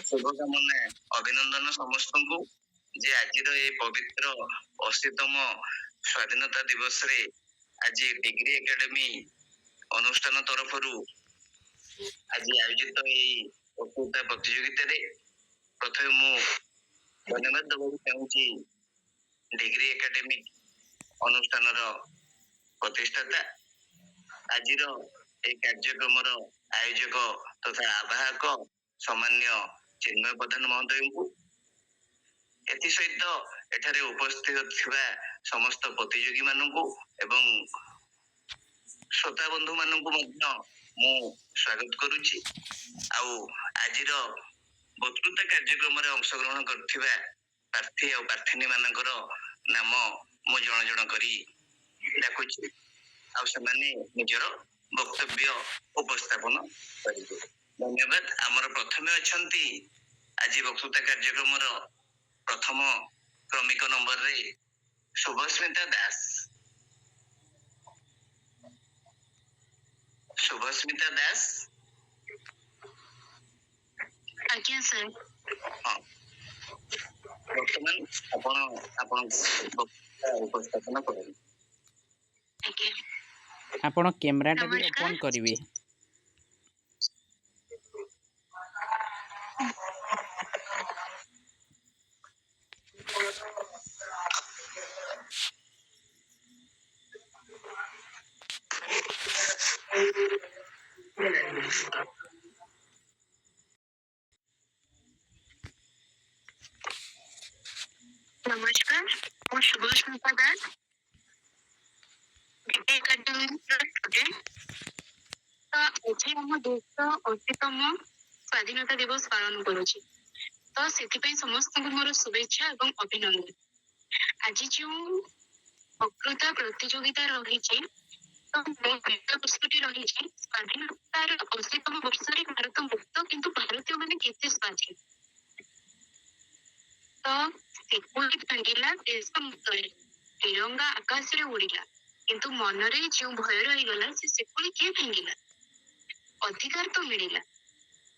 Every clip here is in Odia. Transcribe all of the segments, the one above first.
शुभकामना अभिनंदन समस्त को जे आज पवित्र 80तम स्वाधीनता दिवस रे आज डिग्री एकेडमी अनुष्ठान तरफ आज आयोजित वक्तृता प्रतियोगिता प्रथम मु धन्यवाद देवाक चाहूँगी डिग्री एकेडमी अनुष्ठान प्रतिष्ठाता आज कार्यक्रम आयोजक तथा आवाहक सामान्य चिन्मय प्रधान महोदय को एथि सहित एठारे उपस्थित थिबा समस्त प्रतियोगी मानू एवं श्रोता बंधु मानू मु स्वागत करुच्ची आज वक्तृता कार्यक्रम अंशग्रहण करथिबा प्रार्थी और प्रार्थी मानकर नाम मु जण जण करी डाकुची आ सेमाने निजर वक्तव्य उपस्थापन करिबे। धन्यवाद। आमर प्रथमे अछंती आज वक्तृता कार्यक्रम प्रथम क्रमिक नंबर रे शुभस्मिता दास। शुभस्मिता दास आज्ञा सर। हाँ वर्तमान आपण उपस्थापन करें। आपण कैमरा टा भी ओपन करिवे। नमस्कार, मैं शुभस्मिता दास आज आम देश 80तम स्वाधीनता दिवस पालन करुछि तो से समस्त मोर शुभेच्छा एवं अभिनंदन। आज जो वक्तृता प्रतियोगिता रही तो प्रस्तुति रही स्वाधीनतार 80तम वर्ष भारत मुक्त किंतु भारतीय माने केते स्वाधीन तो भांगिला देश मुक्त तिरंगा आकाश रे उड़िला किंतु मनरे जो भय रहीगला से किए भांगिला। अधिकार तो मिलिला,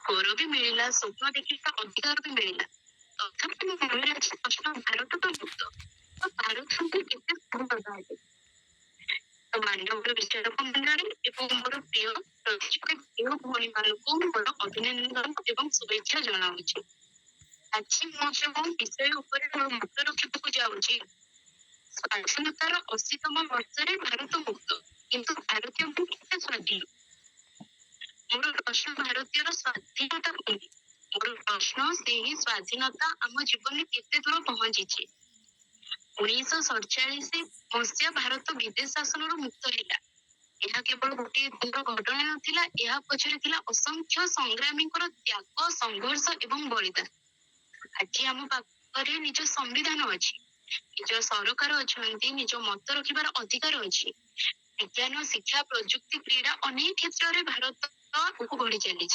घर भी मिलिला, स्वप्न देखा अधिकार भी मिलिला, तथापि मन प्रश्न भारत तो मुक्त तो भारत केते तो माननीय विचारक मंडली एवं मोर प्रिय प्रिय भौणी मानक मोर अभिनंदन एवं शुभेच्छा जनाऊँगी। आज मु जो विषय उपर मत रखा जाऊँगी स्वाधीनतार 80तम वर्ष भारत मुक्त किंतु भारतीय केते स्वाधीन। मोर प्रश्न भारतीय स्वाधीनता कौन? मोर प्रश्न से ही स्वाधीनता आम जीवन में केते दूर पहुंची। 1947 मसीहा भारत विदेश शासन मुक्त है। यह केवल गोटे दिन घटना नाला, यह पछरे थिला असंख्य संग्रामी त्याग संघर्ष एवं बलिदान। आज आम पाखे निज संविधान अच्छी, निज सरकार अच्छा, निज मत रखार अधिकार अच्छी। विज्ञान शिक्षा प्रजुक्ति क्रीड़ा अनेक क्षेत्र में भारत आगू बढ़ी चली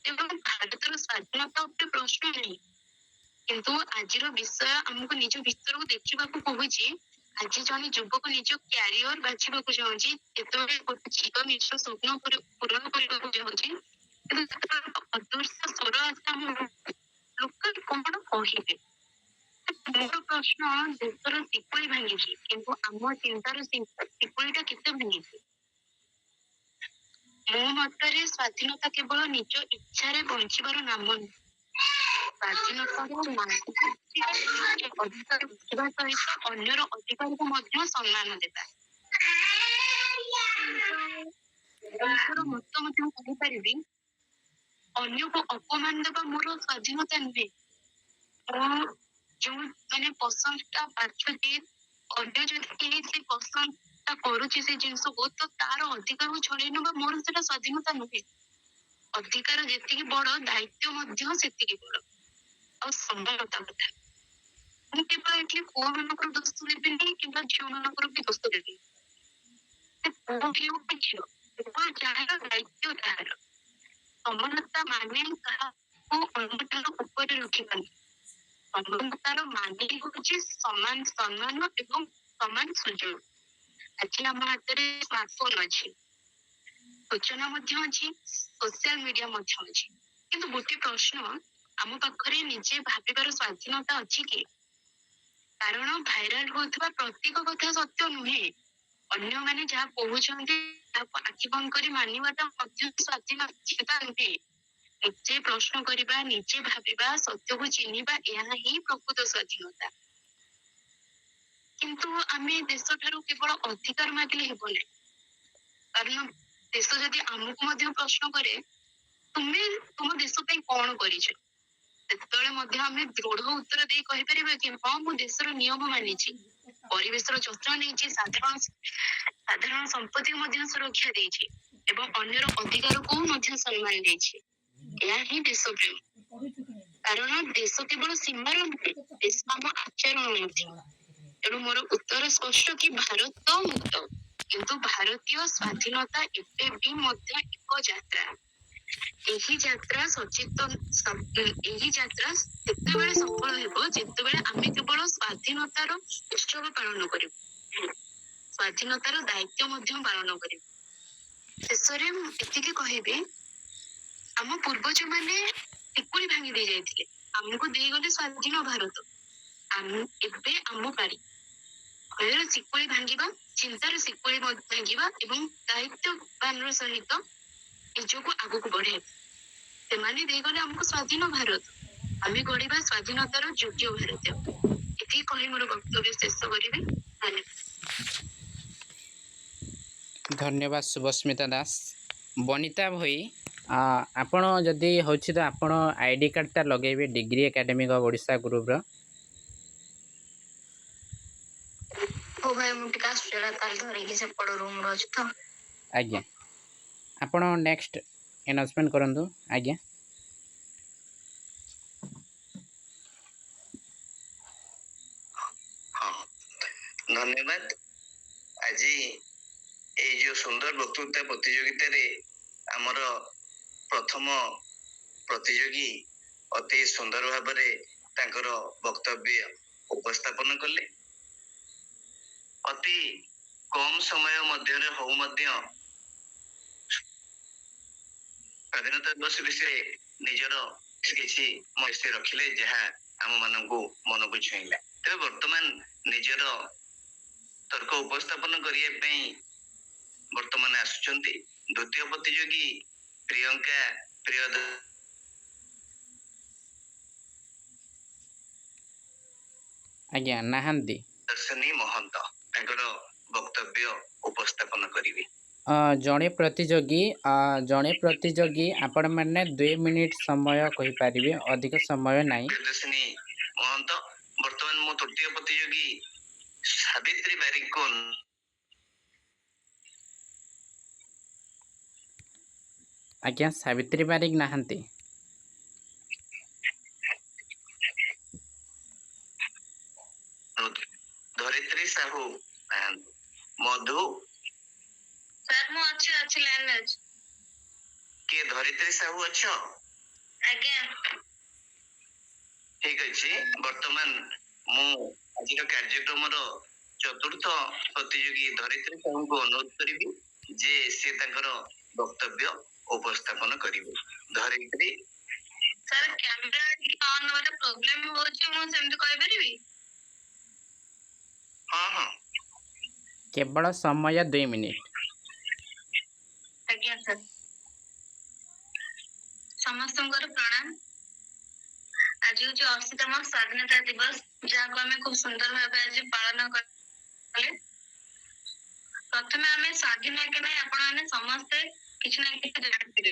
भारतर स्वाधीनता प्रश्न नहीं किंतु आज विषय आमको निज भीतर को देखा कहूँ। आज जन युवक निज क्यारियर बाछा चाहूँगी गोटे झील निज स्वप्न पूरण करने चाहूँगी अदृश्य स्वर आस लोक कौन कहे। मोर प्रश्न देशर शिकड़ी भांगी किंतु आम चिंतार शिकड़ीटा केते भांगी। मो मतरे स्वाधीनता केवल निज इच्छा बंचार नाम स्वाधीनतार अधिकार बुझा सहित अन्यर अधिकार को सम्मान देता। मत कहीपरि अन्य को अपमान देवा मोर स्वाधीनता नुहे। जो मैंने पसंदटा बाछुची अन्य जो पसंदटा करुच्ची से जिनस को तो तार अधिकार को छड़े ना मोर से स्वाधीनता नुहे। अधिकार जी बड़ दायित्व से बड़ आ समानता कथा मुझे पुआ मान दोष देवी कि झील मान भी दोष देवी। पुओ कि झील जार दायित्व तार समानता माने ऊपर रखिबानी। समानतार माने हूँ समान सम्मान एवं समान सुजोग। आज आम हाथ में स्मार्टफोन अच्छी, सूचना अच्छी, सोशल मीडिया अच्छी। କିନ୍ତୁ ଗୋଟେ ପ୍ରଶ୍ନ, ଆମ ପାଖରେ ନିଜେ ଭାବିବାର ସ୍ୱାଧୀନତା ଅଛି କି? କାରଣ ଭାଇରାଲ ହଉଥିବା ପ୍ରତ୍ୟେକ କଥା ସତ୍ୟ ନୁହେଁ। ଅନ୍ୟମାନେ ଯାହା କହୁଛନ୍ତି ତାକୁ ଆଖି ବନ୍ଦ କରି ମାନିବାଟା ମଧ୍ୟ ସ୍ୱାଧୀନତା ନୁହେଁ। ନିଜେ ପ୍ରଶ୍ନ କରିବା, ନିଜେ ଭାବିବା, ସତ୍ୟକୁ ଚିହ୍ନିବା, ଏହା ହିଁ ପ୍ରକୃତ ସ୍ୱାଧୀନତା। କିନ୍ତୁ ଆମେ ଦେଶଠାରୁ କେବଳ ଅଧିକାର ମାଗିଲେ ହେବ ନାହିଁ। କାରଣ ଦେଶ ଯଦି ଆମକୁ ମଧ୍ୟ ପ୍ରଶ୍ନ କରେ, ତୁମେ ତୁମ ଦେଶ ପାଇଁ କଣ କରିଛ, ସେତେବେଳେ ମଧ୍ୟ ଆମେ ଦୃଢ ଉତ୍ତର ଦେଇ କହିପାରିବା କି ହଁ, ମୁଁ ଦେଶର ନିୟମ ମାନିଛି, ପରିବେଶର ଯତ୍ନ ନେଇଛି, ସାଧାରଣ ସମ୍ପତ୍ତିକୁ ମଧ୍ୟ ସୁରକ୍ଷା ଦେଇଛି ଏବଂ ଅନ୍ୟର ଅଧିକାରକୁ ମଧ୍ୟ ସମ୍ମାନ ଦେଇଛି। ଏହା ହିଁ ଦେଶ ପ୍ରେମ। କାରଣ ଦେଶ କେବଳ ସୀମାର ନୁହେଁ, ଦେଶ ଆମ ଆଚରଣ ମଧ୍ୟ। ତେଣୁ ମୋର ଉତ୍ତର ସ୍ପଷ୍ଟ କି ଭାରତ ମୁକ୍ତ, କିନ୍ତୁ ଭାରତୀୟ ସ୍ୱାଧୀନତା ଏବେ ବି ମଧ୍ୟ ଏକ ଯାତ୍ରା। ଏହି ଯାତ୍ରା ସେତେବେଳେ ସଫଳ ହେବ ଯେତେବେଳେ ଆମେ କେବଳ ସ୍ୱାଧୀନତାର ଉତ୍ସବ ପାଳନ କରିବୁ, ସ୍ୱାଧୀନତାର ଦାୟିତ୍ୱ ମଧ୍ୟ ପାଳନ କରିବୁ। ଶେଷରେ ମୁଁ ଏତିକି କହିବି, ଆମ ପୂର୍ବଜମାନେ ଶିକୁଳି ଭାଙ୍ଗି ଦେଇ ଯାଇଥିଲେ, ଆମକୁ ଦେଇଗଲେ ସ୍ୱାଧୀନ ଭାରତ। ଏବେ ଆମ ପାଳି ଭୟର ଶିକୁଳି ଭାଙ୍ଗିବା, ଚିନ୍ତାର ଶିକୁଳି ଭାଙ୍ଗିବା ଏବଂ ଦାୟିତ୍ୱବାନର ସହିତ ନିଜକୁ ଆଗକୁ ବଢାଇବା। ସେମାନେ ଦେଇଗଲେ ଆମକୁ ସ୍ୱାଧୀନ ଭାରତ, ଆମେ ଗଢିବା ସ୍ୱାଧୀନତାର ଯୋଗ୍ୟ ଭାରତୀୟ। ଏତିକି କହି ମୋର ବକ୍ତବ୍ୟ ଶେଷ କରିବି। ଧନ୍ୟବାଦ ଶୁଭସ୍ମିତା ଦାସ। ବନିତା ଭାଇ, ଆପଣ ଯଦି ହେଉଛି ତ ଆପଣ ଆଇଡି କାର୍ଡ଼ଟା ଲଗେଇବେ ଡିଗ୍ରୀ ଏକାଡେମିକ୍ ଅଫ୍ ଓଡ଼ିଶା ଗ୍ରୁପ୍ର। ହଉ ଭାଇ, ମୁଁ ଟିକେ ଆସୁଛି, ତାହେଲେ ଧରିକି ସେପଟ ରୁମ୍ରେ ଅଛି ତ। ଆଜ୍ଞା, ଆପଣ ନେକ୍ସଟ ଆନାଉନ୍ସମେଣ୍ଟ କରନ୍ତୁ। ଆଜ୍ଞା। ହଁ, ଧନ୍ୟବାଦ। ଆଜି ଏଇ ଯୋଉ ସୁନ୍ଦର ବକ୍ତୃତା ପ୍ରତିଯୋଗିତାରେ ଆମର ପ୍ରଥମ ପ୍ରତିଯୋଗୀ ଅତି ସୁନ୍ଦର ଭାବରେ ତାଙ୍କର ବକ୍ତବ୍ୟ ଉପସ୍ଥାପନ କଲେ। ଅତି କମ ସମୟ ମଧ୍ୟରେ ହଉ ମଧ୍ୟ ସ୍ୱାଧୀନତା ଦିବସ ବିଷୟରେ ନିଜର କିଛି ମନସ୍ଥ ରଖିଲେ, ଯାହା ଆମ ମାନଙ୍କୁ ମନକୁ ଛୁଇଁଲା। ତେବେ ବର୍ତ୍ତମାନ ନିଜର ତର୍କ ଉପସ୍ଥାପନ କରିବା ପାଇଁ ବର୍ତ୍ତମାନ ଆସୁଛନ୍ତି ଦ୍ୱିତୀୟ ପ୍ରତିଯୋଗୀ ପ୍ରିୟଙ୍କା ଆଜ୍ଞା, ନାହାନ୍ତି। ଦର୍ଶନୀ ମହନ୍ତ ତାଙ୍କର ବକ୍ତବ୍ୟ ଉପସ୍ଥାପନ କରିବେ। ଜଣେ ପ୍ରତିଯୋଗୀ ଆପଣମାନେ 2 ମିନିଟ ସମୟ କହିପାରିବେ, ଅଧିକ ସମୟ ନାହିଁ। ପ୍ରିୟଦର୍ଶିନୀ ମହନ୍ତ। ବର୍ତ୍ତମାନ ମୁଁ ତୃତୀୟ ପ୍ରତିଯୋଗୀ ସାବିତ୍ରୀ ବାରିକଙ୍କୁ ଆଜ୍ଞା, ସାବିତ୍ରୀ ବାରିକ ନାହାନ୍ତି। ଧରିତ୍ରୀ ସାହୁ ନାହାନ୍ତି। ମଧୁ ସାର୍, ମୁଁ ଅଛି ଲାଇନରେ ଅଛି। କିଏ ଧରିତ୍ରୀ ସାହୁ ଅଛ? ଆଜ୍ଞା। ଠିକ ଅଛି। ବର୍ତ୍ତମାନ ମୁଁ ଆଜିର କାର୍ଯ୍ୟକ୍ରମର ଚତୁର୍ଥ ପ୍ରତିଯୋଗୀ ଧରିତ୍ରୀ ସାହୁଙ୍କୁ ଅନୁରୋଧ କରିବି ଯେ ସେ ତାଙ୍କର ବକ୍ତବ୍ୟ ଉପସ୍ଥାପନ କରିବେ। ଧରିତ୍ରୀ। ସାର୍, କ୍ୟାମେରା ଟିକେ ଅନ୍ ହବାରେ ପ୍ରୋବ୍ଲେମ ହଉଛି, ମୁଁ ସେମିତି କହିପାରିବି? ହଁ ହଁ, କେବଳ ସମୟ 2 ମିନିଟ। ଆଜ୍ଞା ସାର୍। ସମସ୍ତଙ୍କର ପ୍ରଣାମ। ଆଜି ହଉଛି 80ତମ ସ୍ୱାଧୀନତା ଦିବସ, ଯାହାକୁ ଆମେ ଖୁବ ସୁନ୍ଦର ଭାବେ ଆଜି ପାଳନ କଲେ। ପ୍ରଥମେ ଆମେ ସ୍ୱାଧୀନ କି ନାହିଁ ଆପଣ ମାନେ ସମସ୍ତେ କିଛି ନା କିଛି ଜାଣିଥିବେ,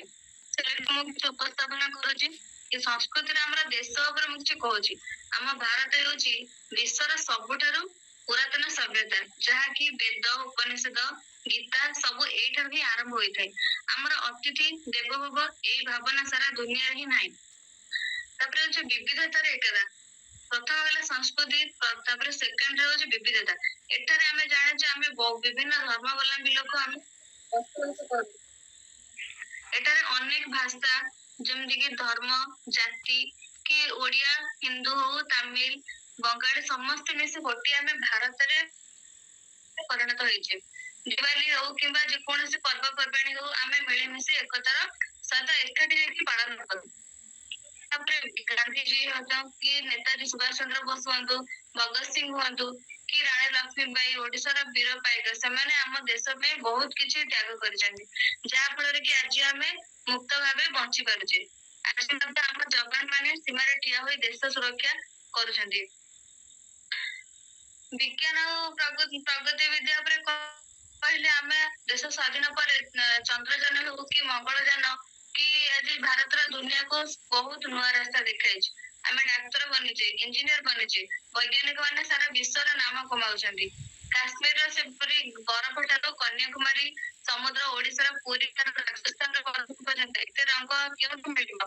ସେଇଟା ମୁଁ କିଛି ଉପସ୍ଥାପନ କରୁଛି। ଏ ସଂସ୍କୃତିରେ ଆମର ଦେଶ ଉପରେ ମୁଁ କିଛି କହୁଛି। ଆମ ଭାରତ ହେଉଛି ବିଶ୍ୱର ସବୁଠାରୁ ପୁରାତନ ସଭ୍ୟତା, ଯାହାକି ବେଦ, ଉପନିଷଦ, ଗୀତା ସବୁ ଏଇଠାରୁ ହିଁ ଆରମ୍ଭ ହୋଇଥାଏ। ଆମର ଅତିଥି ଦେବ ଭବ ଏଇ ଭାବନା ସାରା ଦୁନିଆରେ ହିଁ ନାହିଁ। ତାପରେ ହଉଛି ବିବିଧତାରେ ଏକତା। ପ୍ରଥମ ହେଲା ସଂସ୍କୃତି, ତାପରେ ସେକେଣ୍ଡରେ ହଉଛି ବିବିଧତା। ଏଠାରେ ଆମେ ଜାଣିଛୁ ଆମେ ବିଭିନ୍ନ ଧର୍ମାବଲମ୍ବୀ ଲୋକ ଆମେ ବସବାସ କରୁ। ଏଠାରେ ଅନେକ ଭାଷା, ଯେମିତିକି ଧର୍ମ, ଜାତି, କି ଓଡିଆ, ହିନ୍ଦୁ ହଉ, ତାମିଲ, ବଙ୍ଗାଳୀ ସମସ୍ତେ ମିଶି ଗୋଟିଏ ଆମେ ଭାରତରେ ପରିଣତ ହେଇଛେ। ଦିୱାଲି ହଉ କିମ୍ବା ଯେକୌଣସି ପର୍ବପର୍ବାଣୀ ହଉ, ଆମେ ମିଳିମିଶି ଏକତାର ସହିତ ଏକାଠି ହେଇକି ପାଳନ କରୁ। ଗାନ୍ଧୀଜୀ ହୁଅନ୍ତୁ କି ନେତାଜୀ ସୁଭାଷ ଚନ୍ଦ୍ର ବୋଷ ହୁଅନ୍ତୁ, ଭଗତ ସିଂ ହୁଅନ୍ତୁ କି ରାଣୀ ଲକ୍ଷ୍ମୀବାଇ ଓଡିଶାର ବୀର ପାଇକ, ସେମାନେ ଆମ ଦେଶ ପାଇଁ ବହୁତ କିଛି ତ୍ୟାଗ କରିଛନ୍ତି, ଯାହା ଫଳରେ କି ଆଜି ଆମେ ମୁକ୍ତ ଭାବେ ବଞ୍ଚି ପାରୁଛେ। ଆଜି ମଧ୍ୟ ଆମ ଯବାନ ମାନେ ସୀମାରେ ଠିଆ ହୋଇ ଦେଶ ସୁରକ୍ଷା କରୁଛନ୍ତି। ବିଜ୍ଞାନ ଓ ପ୍ରଗତି ବିଦ୍ୟା ଉପରେ କହିଲେ ଆମେ ଦେଶ ସ୍ୱାଧୀନ ପରେ ଚନ୍ଦ୍ରଯାନ ହଉ କି ମଙ୍ଗଳଯାନ କି ଆଜି ଭାରତର ଦୁନିଆକୁ ବହୁତ ନୂଆ ରାସ୍ତା ଦେଖାଇଛି। ଆମେ ଡାକ୍ତର ବନିଛେ, ଇଞ୍ଜିନିୟର ବନିଛେ, ବୈଜ୍ଞାନିକ ମାନେ ସାରା ବିଶ୍ୱର ନାମ କମାଉଛନ୍ତି। କାଶ୍ମୀରର ସେପରି ବରଫ ଠାରୁ କନ୍ୟାକୁମାରୀ ସମୁଦ୍ର, ଓଡିଶାର ପୁରୀ ଠାରୁ ରାଜସ୍ଥାନର ବରଫ ପର୍ଯ୍ୟନ୍ତ ଏତେ ରଙ୍ଗ କେଉଁଠୁ ମିଳିବ?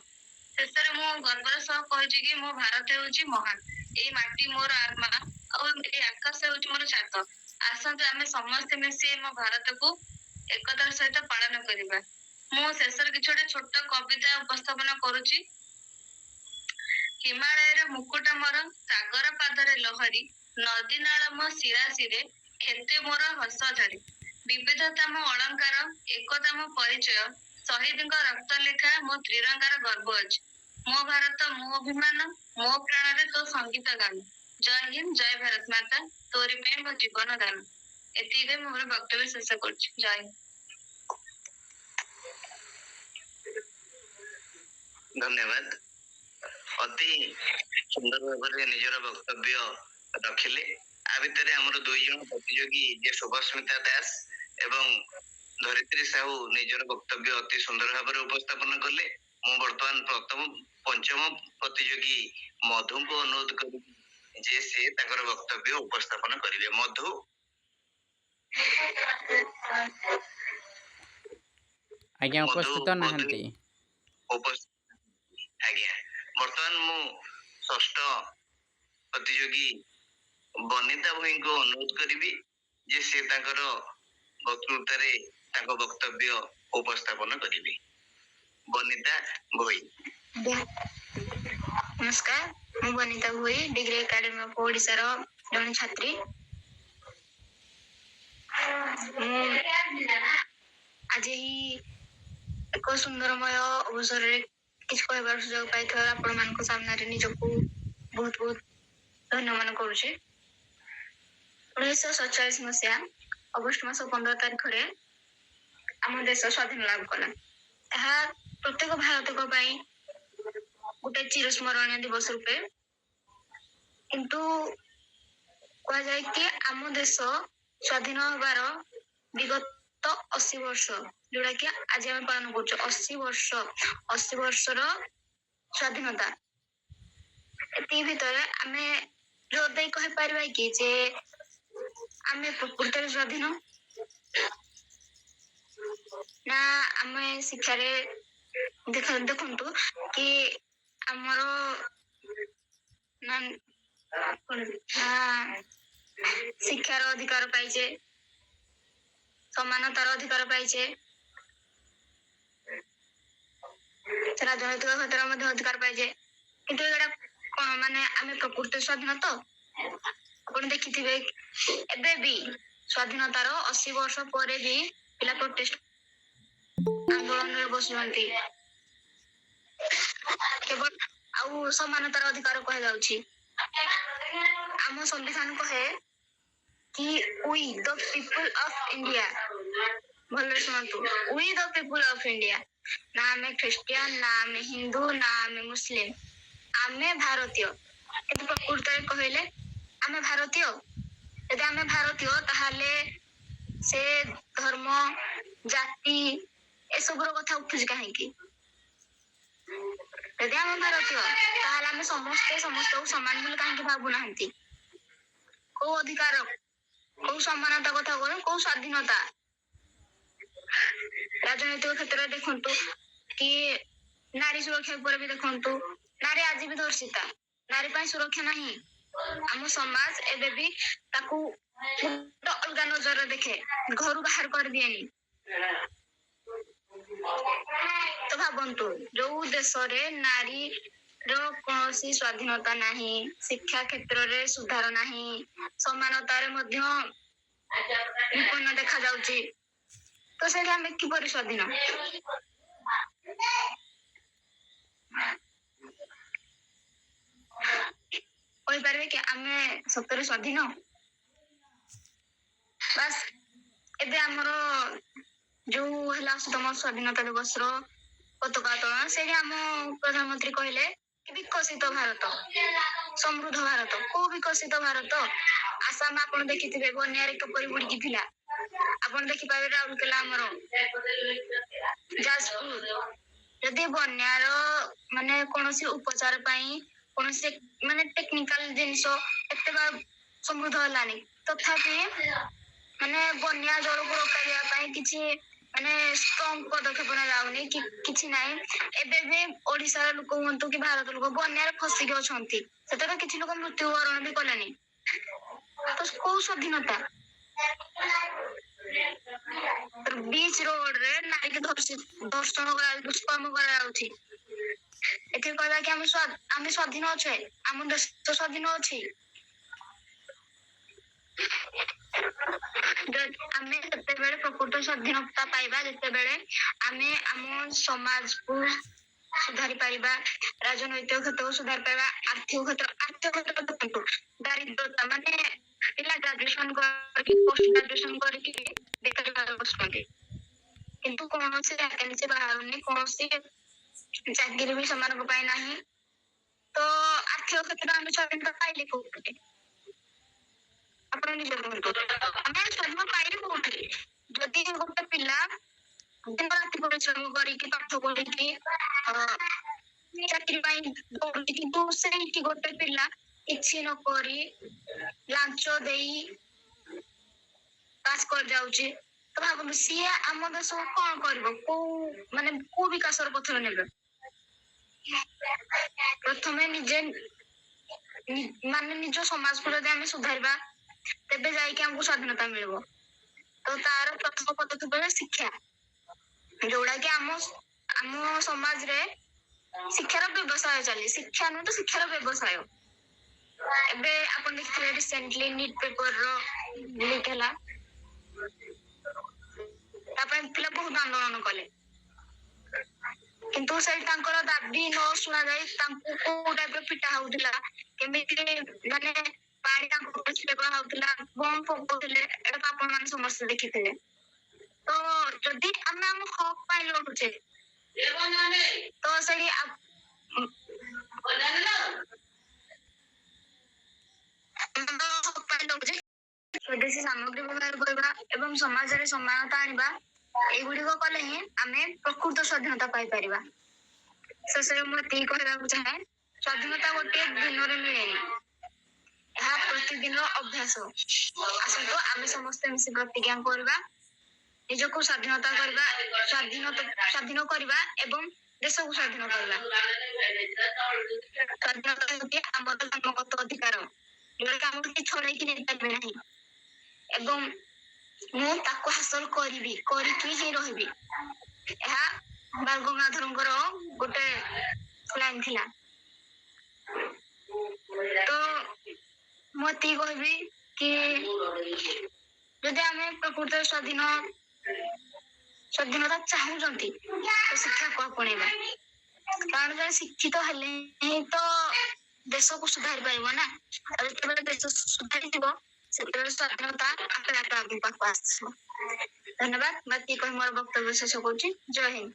ଶେଷରେ ମୁଁ ଗର୍ବର ସହ କହିଛି କି ମୋ ଭାରତ ହେଉଛି ମହାନ, ଏଇ ମାଟି ମୋର ଆତ୍ମା ଆଉ ଏଇ ଆକାଶ ହେଉଛି ମୋର ଛାତ। ଆସନ୍ତୁ ଆମେ ସମସ୍ତେ ମିଶି ଆମ ଭାରତକୁ ଏକତାର ସହିତ ପାଳନ କରିବା। ମୁଁ ଶେଷରେ କିଛି ଗୋଟେ ଛୋଟ କବିତା ଉପସ୍ଥାପନ କରୁଛି। ହିମାଳୟର ମୁକୁଟ ମୋର, ସାଗର ପାଦରେ ଲହରୀ, ନଦୀ ନାଳ ମୋ ଶିରାଶିରେ, କ୍ଷେତେ ମୋର ହସ ଝରି। ବିବିଧତା ମୋ ଅଳଙ୍କାର, ଏକତା ମୋ ପରିଚୟ, ଶହୀଦଙ୍କ ରକ୍ତ ଲେଖା ମୋ ତ୍ରିରଙ୍ଗାର ଗର୍ବ ଅଛି। ମୋ ଭାରତ ମୋ ଅଭିମାନ, ମୋ ପ୍ରାଣରେ ତୋ ସଙ୍ଗୀତ ଗାନ। ଜୟ ହିନ୍ଦ, ଜୟ ଭାରତ ମାତା, ତୋରି ପାଇଁ ମୋ ଜୀବନ ଦାନ। ଏତିକି ମୁଁ ମୋର ବକ୍ତବ୍ୟ ଶେଷ କରୁଛି। ଜୟ ହିନ୍ଦ। ଧନ୍ୟବାଦ। ଅତି ସୁନ୍ଦର ଭାବରେ ନିଜର ବକ୍ତବ୍ୟ ରଖିଲେ। ଆ ଭିତରେ ଆମର ଦୁଇ ଜଣ ପ୍ରତିଯୋଗୀ ଯେ ଶୁଭସ୍ମିତା ଦାସ ଏବଂ ଧରିତ୍ରୀ ସାହୁ ନିଜର ବକ୍ତବ୍ୟ ଅତି ସୁନ୍ଦର ଭାବରେ ଉପସ୍ଥାପନ କଲେ। ମୁଁ ବର୍ତ୍ତମାନ ପଞ୍ଚମ ପ୍ରତିଯୋଗୀ ମଧୁଙ୍କୁ ଅନୁରୋଧ କରିବି ଯେ ସେ ତାଙ୍କର ବକ୍ତବ୍ୟ ଉପସ୍ଥାପନ କରିବେ। ମଧୁ। ଆଜ୍ଞା ଉପସ୍ଥିତ ନାହାନ୍ତି। ଆଜ୍ଞା, ବର୍ତ୍ତମାନ ମୁଁ ଷଷ୍ଠ ପ୍ରତିଯୋଗୀ ବନିତା ଭୋଇଙ୍କୁ ଅନୁରୋଧ କରିବି ଯେ ସେ ତାଙ୍କର ବକ୍ତୃତାରେ ତାଙ୍କ ବକ୍ତବ୍ୟ ଉପସ୍ଥାପନ କରିବେ। ବନିତା ଭୋଇ। ନମସ୍କାର, ମୁଁ Banita Bhoi, degree academy of ଓଡ଼ିଶାର ଜଣେ ଛାତ୍ରୀ। ମୁଁ ଆଜି ଏହି ଏକ ସୁନ୍ଦରମୟ ଅବସରରେ କିଛି କହିବାର ସୁଯୋଗ ପାଇଥିବାରୁ ଆପଣମାନଙ୍କ ସାମ୍ନାରେ ନିଜକୁ ବହୁତ ବହୁତ ଧନ୍ୟ ମନେ କରୁଛି। 1947 ମସିହା ଅଗଷ୍ଟ ମାସ 15 ତାରିଖରେ ଆମ ଦେଶ ସ୍ୱାଧୀନ ଲାଭ କଲା। ଏହା ପ୍ରତ୍ୟେକ ଭାରତୀୟଙ୍କ ପାଇଁ ଗୋଟେ ଚିରସ୍ମରଣୀୟ ଦିବସ ରୂପେ, କିନ୍ତୁ କୁହାଯାଏ କି ଆମ ଦେଶ ସ୍ୱାଧୀନ ହେବାର ବିଗତ 80 ବର୍ଷ, ଯୋଉଟା କି ଆଜି ଆମେ ପାଳନ କରୁଛୁ 80 ବର୍ଷର ସ୍ୱାଧୀନତା। ଏତିକି ଭିତରେ ଆମେ ଯୋଉ କହିପାରିବା କି ଯେ ଆମେ ପ୍ରକୃତରେ ସ୍ୱାଧୀନ ନା ଆମେ ଶିକ୍ଷାରେ ଦେଖନ୍ତୁ କି ଆମର ନା ଶିକ୍ଷାର ଅଧିକାର ପାଇଛେ, ସମାନତାର ଅଧିକାର ପାଇଛେ, ରାଜନୈତିକ କ୍ଷେତ୍ରରେ ମଧ୍ୟ ଅଧିକାର ପାଇଛେ, କିନ୍ତୁ ଏଇଟା କଣ ମାନେ ଆମେ ପ୍ରକୃତ ସ୍ୱାଧୀନ ତ? ଆପଣ ଦେଖିଥିବେ ଏବେ ବି ସ୍ୱାଧୀନତାର 80 ବର୍ଷ ପରେ ବି ପିଲା ପ୍ରୋଟେଷ୍ଟ ଆନ୍ଦୋଳନରେ ବସୁଛନ୍ତି। କେବଳ ଆଉ ସମାନତାର ଅଧିକାର କୁହାଯାଉଛି। ଆମ ସମ୍ବିଧାନ କହେ କି we the people of India, ଭଲରେ ଶୁଣନ୍ତୁ, we the people of India, ନା ଆମେ ଖ୍ରୀଷ୍ଟିଆନ, ନା ଆମେ ହିନ୍ଦୁ, ନା ଆମେ ମୁସଲିମ, ଆମେ ଭାରତୀୟ। କିନ୍ତୁ ପ୍ରକୃତରେ କହିଲେ ଆମେ ଭାରତୀୟ। ଯଦି ଆମେ ଭାରତୀୟ ତାହେଲେ ସେ ଧର୍ମ, ଜାତି ଏସବୁର କଥା ଉଠୁଛି କାହିଁକି? ଯଦି ଆମେ ଭାରତୀୟ ତାହେଲେ ଆମେ ସମସ୍ତଙ୍କୁ ସମାନ ବୋଲି କାହିଁକି ଭାବୁନାହାନ୍ତି? କୋଉ ଅଧିକାର, କୋଉ ସମାନତା କଥା କହୁଛନ୍ତି, କୋଉ ସ୍ୱାଧୀନତା? ରାଜନୈତିକ କ୍ଷେତ୍ରରେ ଦେଖନ୍ତୁ କି ନାରୀ ସୁରକ୍ଷା ଉପରେ ବି ଦେଖନ୍ତୁ, ନାରୀ ଆଜି ବି ଧର୍ଷିତା, ନାରୀ ପାଇଁ ସୁରକ୍ଷା ନାହିଁ। ଆମ ସମାଜ ଏବେ ବି ତାକୁ ଅଲଗା ନଜରରେ ଦେଖେ, ଘରୁ ବାହାର କରିଦିଏନି। ତ ଭାବନ୍ତୁ, ଯୋଉ ଦେଶରେ ନାରୀର କୌଣସି ସ୍ୱାଧୀନତା ନାହିଁ, ଶିକ୍ଷା କ୍ଷେତ୍ରରେ ସୁଧାର ନାହିଁ, ସମାନତାରେ ମଧ୍ୟ ବିପନ୍ନ ଦେଖାଯାଉଛି, ତ ସେଇଠି ଆମେ କିପରି ସ୍ୱାଧୀନ? କହିପାରିବେ କି ଆମେ ସତରେ ସ୍ୱାଧୀନ? ବାସ୍ ଏବେ ଆମର ଯୋଉ ହେଲା ତମ ସ୍ୱାଧୀନତା ଦିବସର ପତାକା ଉତ୍ତୋଳନ, ସେଇଠି ଆମ ପ୍ରଧାନମନ୍ତ୍ରୀ କହିଲେ କି ବିକଶିତ ଭାରତ, ସମୃଦ୍ଧ ଭାରତ। କୋଉ ବିକଶିତ ଭାରତ? ଆସାମ ଆପଣ ଦେଖିଥିବେ ବନ୍ୟାରେ କିପରି ବୁଡିକି ଥିଲା। ଆପଣ ଦେଖିପାରିବେ ରାଉରକେଲା ଆମର ଯାଜପୁର, ଯଦି ବନ୍ୟାର ମାନେ କୌଣସି ଉପଚାର ପାଇଁ କୌଣସି ମାନେ ଟେକ୍ନିକାଲ ଜିନିଷ ଏତେ ସମୃଦ୍ଧ ହେଲାନି, ତଥାପି ମାନେ ବନ୍ୟା ଜଳକୁ ରୋକାଇବା ପାଇଁ କିଛି ମାନେ ଷ୍ଟ୍ରଙ୍ଗ ପଦକ୍ଷେପ ନେଲାଉନି କି କିଛି ନାହିଁ। ଏବେ ବି ଓଡିଶାର ଲୋକ ହୁଅନ୍ତୁ କି ଭାରତ ଲୋକ ବନ୍ୟାରେ ଫସିକି ଅଛନ୍ତି, ସେଥିରେ କିଛି ଲୋକ ମୃତ୍ୟୁବରଣ ବି କଲେନି। ତ କୋଉ ସ୍ୱାଧୀନତା? ବିଚ୍ ରୋଡରେ ନାରୀକି ଧର୍ଷଣ କରାଯାଉଛି, ଦୁଷ୍କର୍ମ କରାଯାଉଛି। ଏଥିରେ କହିବା କି ଆମେ ସ୍ୱାଧୀନ ଅଛେ, ଆମ ଦେଶ ସ୍ୱାଧୀନ ଅଛି। ଆମେ ଯେତେବେଳେ ପ୍ରକୃତ ସ୍ୱାଧୀନତା ପାଇବା, ଯେତେବେଳେ ଆମେ ଆମ ସମାଜକୁ ସୁଧାରି ପାରିବା, ରାଜନୈତିକ କ୍ଷେତ୍ରକୁ ସୁଧାରି ପାରିବା, ଆର୍ଥିକ କ୍ଷେତ୍ର ଦେଖନ୍ତୁ, ଦାରିଦ୍ରତା ମାନେ ପିଲା ଗ୍ରାଜୁଏସନ କରିକି ପୋଷ୍ଟ ଗ୍ରାଜୁଏସନ କରିକି ବେକାରୀ ଭାବେ ବସୁଛନ୍ତି, କିନ୍ତୁ କୌଣସି ଭ୍ୟାକେନ୍ସି ବାହାରୁନି, କୌଣସି ଚାକିରି ବି ସେମାନଙ୍କ ପାଇଁ ନାହିଁ। ତ ଆର୍ଥିକ କ୍ଷେତ୍ରରେ ଆମେ ସ୍ୱାଧୀନତା ପାଇଲେ କୋଉଠି? ଆପଣ ନିଜେ କୁହନ୍ତୁ, ଆମେ ସ୍ୱାଧୀନ ପାଇଲେ କୋଉଠି? ଯଦି ଗୋଟେ ପିଲା ଦିନ ରାତି ପରିଶ୍ରମ କରିକି ପାଠ ପଢିକି ଚାକିରି ପାଇଁ ଦୌଡୁଛି, କିନ୍ତୁ ସେଇଠି ଗୋଟେ ପିଲା କିଛି ନ କରି ଲାଞ୍ଚ ଦେଇ ପାସ୍ କରି ଯାଉଛି, ତ ଭାବନ୍ତୁ ସିଏ ଆମ ଦେଶକୁ କଣ କରିବ? କୋଉ ବିକାଶର ପଥରେ ନେବେ? ପ୍ରଥମେ ନିଜେ ମାନେ ନିଜ ସମାଜକୁ ଯଦି ଆମେ ସୁଧାରିବା, ତେବେ ଯାଇକି ଆମକୁ ସ୍ୱାଧୀନତା ମିଳିବ। ତ ତାର ପ୍ରଥମ ପଦକ୍ଷେପ ହେଲା ଶିକ୍ଷା, ଯୋଉଟା କି ଆମ ସମାଜରେ ଶିକ୍ଷାର ବ୍ୟବସାୟ ଚାଲିଛି। ଶିକ୍ଷା ନୁହେଁ ତ ଶିକ୍ଷାର ବ୍ୟବସାୟ। ଏବେ ଆପଣ ଦେଖିଥିବେ ରିସେଣ୍ଟଲି ନିଟ୍ ପେପର ଲିକ୍ ହେଲା, ତା ପାଇଁ ପିଲା ବହୁତ ଆନ୍ଦୋଳନ କଲେ, କିନ୍ତୁ ସେଇଠି ତାଙ୍କର ଦାବି ନ ଶୁଣାଯାଇ ତାଙ୍କୁ କୋଉ ଟାଇପର ପିଟା ହଉଥିଲା, କେମିତି ମାନେ ପାଣି ତାଙ୍କ ଉପରେ ଛିଟକା ହଉଥିଲା, ବମ୍ ପକଉଥିଲେ, ଏଟା ତ ଆପଣ ମାନେ ସମସ୍ତେ ଦେଖିଥିବେ। ତ ଯଦି ଆମେ ଆମ ହକ୍ ପାଇଁ ଲଢୁଛେ, ତ ସେଠି ସ୍ୱଦେଶୀ ସାମଗ୍ରୀ ବ୍ୟବହାର କରିବା ଏବଂ ସମାଜରେ ସମାନତା ଆଣିବା, ଏଇଗୁଡିକ କଲେ ହିଁ ଆମେ ପ୍ରକୃତ ସ୍ୱାଧୀନତା ପାଇପାରିବା। ଶେଷରେ ମୁଁ ଏତିକି କହିବାକୁ ଚାହେଁ, ସ୍ୱାଧୀନତା ଗୋଟିଏ ଦିନରେ ମିଳେନି, ଏହା ପ୍ରତିଦିନ ଅଭ୍ୟାସ। ଆସନ୍ତୁ ଆମେ ସମସ୍ତେ ମିଶି ପ୍ରତିଜ୍ଞା କରିବା, ନିଜକୁ ସ୍ୱାଧୀନ କରିବା ଏବଂ ଦେଶକୁ ସ୍ୱାଧୀନ କରିବା। ସ୍ୱାଧୀନତା ହେଉଛି ଆମର ଜନ୍ମଗତ ଅଧିକାର, ଯୋଉଟାକି ଆମକୁ କିଛି ଛଡେଇକି ନେଇପାରିବେ ନାହିଁ, ଏବଂ ମୁଁ ତାକୁ ହାସଲ କରିକି ହିଁ ରହିବି। ଏହା ବାଳ ଗଙ୍ଗାଧରଙ୍କର ଗୋଟେ ଲାଇନ୍ ଥିଲା। ତ ମୁଁ ଏତିକି କହିବି କି ଯଦି ଆମେ ପ୍ରକୃତ ସ୍ୱାଧୀନତା ଚାହୁଁଛନ୍ତି, ତ ଶିକ୍ଷାକୁ ଆପଣେଇବା, କାରଣ ଜଣେ ଶିକ୍ଷିତ ହେଲେ ହିଁ ତ ଦେଶକୁ ସୁଧାରି ପାରିବ ନା। ଆଉ ଯେତେବେଳେ ଦେଶ ସୁଧାରିଯିବ, ସେତେବେଳେ ସ୍ୱାଧୀନତା ଆପେ ଆପେ ଆଗକୁ ପାଖକୁ ଆସିବ। ଧନ୍ୟବାଦ। ବାକି କହି ମୋର ବକ୍ତବ୍ୟ ଶେଷ କରୁଛି। ଜୟ ହିନ୍ଦ।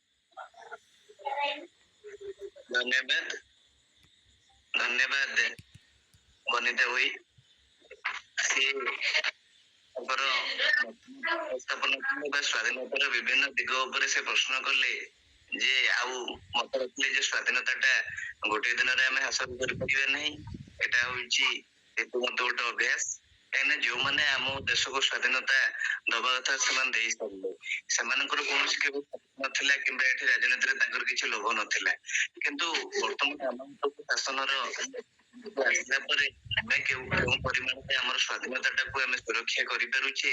ଧନ୍ୟବାଦ ବନିତା ଭାଇ। ତାଙ୍କର ସ୍ୱାଧୀନତାର ବିଭିନ୍ନ ଦିଗ ଉପରେ ସେ ପ୍ରଶ୍ନ କଲେ ଯେ ଆଉ ମତ ରଖିଲେ ଯେ ସ୍ୱାଧୀନତାଟା ଗୋଟିଏ ଦିନରେ ଆମେ ହାସଲ କରିପାରିବା ନାହିଁ, ଏଟା ହଉଛି ମତ ଗୋଟେ ଅଭ୍ୟାସ। କାହିଁକିନା ଯୋଉମାନେ ଆମ ଦେଶକୁ ସ୍ୱାଧୀନତା ଦବା କଥା ସେମାନେ ଦେଇ ସାରିଲେ, ସେମାନଙ୍କର କୌଣସି କେବେ ନଥିଲା କିମ୍ବା ଏଠି ରାଜନୀତିରେ ତାଙ୍କର କିଛି ଲୋଭ ନଥିଲା, କିନ୍ତୁ ବର୍ତ୍ତମାନ ଆମ ଶାସନର ଆସିଲା ପରେ ଆମେ କେଉଁ ପରିମାଣରେ ଆମର ସ୍ୱାଧୀନତାଟାକୁ ଆମେ ସୁରକ୍ଷା କରିପାରୁଛେ,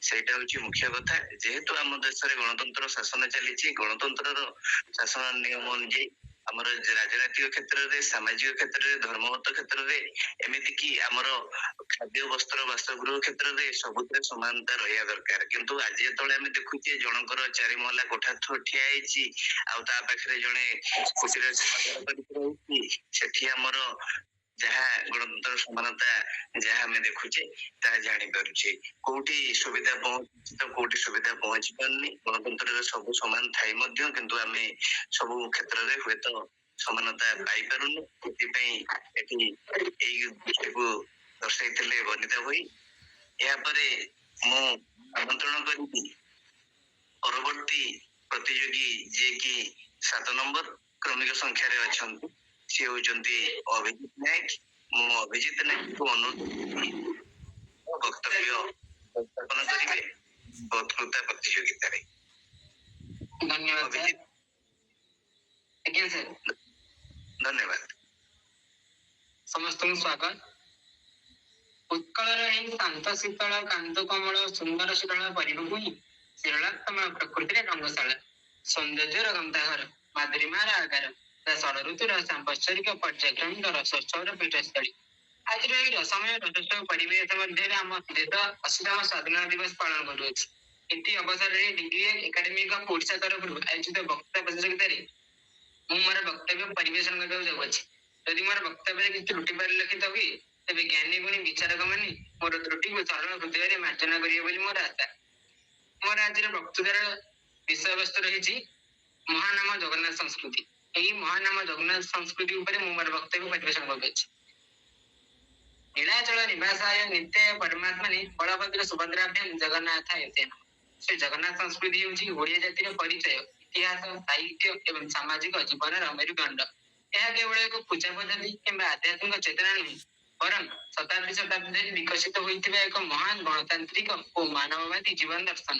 ସେଇଟା ହଉଛି ମୁଖ୍ୟ କଥା। ଯେହେତୁ ଆମ ଦେଶରେ ଗଣତନ୍ତ୍ର ଶାସନ ଚାଲିଛି, ଗଣତନ୍ତ୍ରର ଶାସନ ନିୟମ ଅନୁଯାୟୀ ଆମର ରାଜନୈତିକ କ୍ଷେତ୍ରରେ, ସାମାଜିକ କ୍ଷେତ୍ରରେ, ଧର୍ମଗତ କ୍ଷେତ୍ରରେ, ଏମିତିକି ଆମର ଖାଦ୍ୟ, ବସ୍ତ୍ର, ବାସଗୃହ କ୍ଷେତ୍ରରେ ସବୁଥିରେ ସମାନତା ରହିବା ଦରକାର। କିନ୍ତୁ ଆଜି ଯେତେବେଳେ ଆମେ ଦେଖୁଛେ ଜଣଙ୍କର 4 ମହଲା କୋଠା ଠିଆ ହେଇଛି, ଆଉ ତା ପାଖରେ ଜଣେ କୁଟୀର ରହୁଛି, ସେଠି ଆମର ଯାହା ଗଣତନ୍ତ୍ର ସମାନତା ଯାହା ଆମେ ଦେଖୁଛେ ତାହା ଜାଣିପାରୁଛେ। କୋଉଠି ସୁବିଧା ପହଞ୍ଚୁଛି ତ କୋଉଠି ସୁବିଧା ପହଞ୍ଚି ପାରୁନି। ଗଣତନ୍ତ୍ରରେ ସବୁ ସମାନ ଥାଇ ମଧ୍ୟ କିନ୍ତୁ ଆମେ ସବୁ କ୍ଷେତ୍ରରେ ହୁଏତ ସମାନତା ପାଇପାରୁନୁ। ସେଥିପାଇଁ ଏଠି ଏଇ ବିଷୟକୁ ଦର୍ଶାଇଥିଲେ ବନିତା ଭୋଇ। ଏହାପରେ ମୁଁ ଆମନ୍ତ୍ରଣ କରିବି ପରବର୍ତ୍ତୀ ପ୍ରତିଯୋଗୀ ଯିଏକି 7 ନମ୍ବର କ୍ରମିକ ସଂଖ୍ୟାରେ ଅଛନ୍ତି, ସେ ହେଉଛନ୍ତି ଅଭିଜିତ ନାୟକ। ମୁଁ ଅଭିଜିତ ନାୟକଙ୍କୁ ଅନୁରୋଧ ବକ୍ତବ୍ୟ ଉପସ୍ଥାପନ କରିବେ ବକ୍ତୃତା ପ୍ରତିଯୋଗିତାରେ। ଧନ୍ୟବାଦ ଅଭିଜିତ, ଆଜ୍ଞା ସାର୍। ଧନ୍ୟବାଦ। ସମସ୍ତଙ୍କୁ ସ୍ୱାଗତ। ଉତ୍କଳର ଏହି ଶାନ୍ତ ଶୀତଳ କାନ୍ତ କମଳ ସୁନ୍ଦର ଶୀତଳ ପରିବକୁ ହିଁ ଶିରଳାତ୍ତମ ପ୍ରକୃତିରେ ରଙ୍ଗଶାଳା, ସୌନ୍ଦର୍ଯ୍ୟର ଗନ୍ତାଘର, ମାଧୁରୀମାର ଆଗାର, ଷଡ଼ ଋତୁର ସାମ୍ବତ୍ସରିକ ପର୍ଯ୍ୟକ୍ରମିକ ରସୋତ୍ସବର ପୀଠସ୍ଥଳୀ। ଆଜିର ଏହି ରସମୟ ରଜୋତ୍ସବ ପରିବେଶ ମଧ୍ୟରେ ଆମ ଦେଶ 80ତମ ସ୍ୱାଧୀନତା ଦିବସ ପାଳନ କରୁଅଛି। ଏଥି ଅବସରରେ ଡିଗ୍ରୀ ଏକାଡେମିକ ଓଡ଼ିଶା ତରଫରୁ ଆୟୋଜିତ ବକ୍ତୃତା ପ୍ରତିଯୋଗିତାରେ ମୁଁ ମୋର ବକ୍ତବ୍ୟ ପରିବେଷଣ କରିବାକୁ ଯାଉଅଛି। ଯଦି ମୋର ବକ୍ତବ୍ୟରେ କିଛି ତ୍ରୁଟି ପରିଲକ୍ଷିତ ହୁଏ ତେବେ ଜ୍ଞାନୀ ଗୁଣୀ ବିଚାରକମାନେ ମୋର ତ୍ରୁଟିକୁ ସରଳ ହୃଦୟରେ ମାର୍ଜନା କରିବେ ବୋଲି ମୋର ଆଶା। ମୋର ଆଜିର ବକ୍ତୃତାର ବିଷୟବସ୍ତୁ ରହିଛି ମହାନାମ ଜଗନ୍ନାଥ ସଂସ୍କୃତି। ଏହି ମହାନାମ ଜଗନ୍ନାଥ ସଂସ୍କୃତି ଉପରେ ମୁଁ ମୋର ବକ୍ତବ୍ୟ ପରିବେଷଣ କରୁଅଛି। ନୀଳାଚଳ ନିବାସାୟ ନିତ୍ୟାୟ ପରମାତ୍ମନେ ବଳଭଦ୍ର ସୁଭଦ୍ରାଭ୍ୟାଂ ଜଗନ୍ନାଥାୟ ତେନ। ଶ୍ରୀ ଜଗନ୍ନାଥ ସଂସ୍କୃତି ହେଉଛି ଓଡ଼ିଆ ଜାତିର ପରିଚୟ, ଇତିହାସ, ସାହିତ୍ୟ ଏବଂ ସାମାଜିକ ଜୀବନର ମେରୁଦଣ୍ଡ। ଏହା କେବଳ ଏକ ପୂଜା ପଦ୍ଧତି କିମ୍ବା ଆଧ୍ୟାତ୍ମିକ ଚେତନା ନୁହେଁ, ବରଂ ଶତାବ୍ଦୀ ଶତାବ୍ଦୀ ଧରି ବିକଶିତ ହୋଇଥିବା ଏକ ମହାନ ଗଣତାନ୍ତ୍ରିକ ଓ ମାନବବାଦୀ ଜୀବନ ଦର୍ଶନ।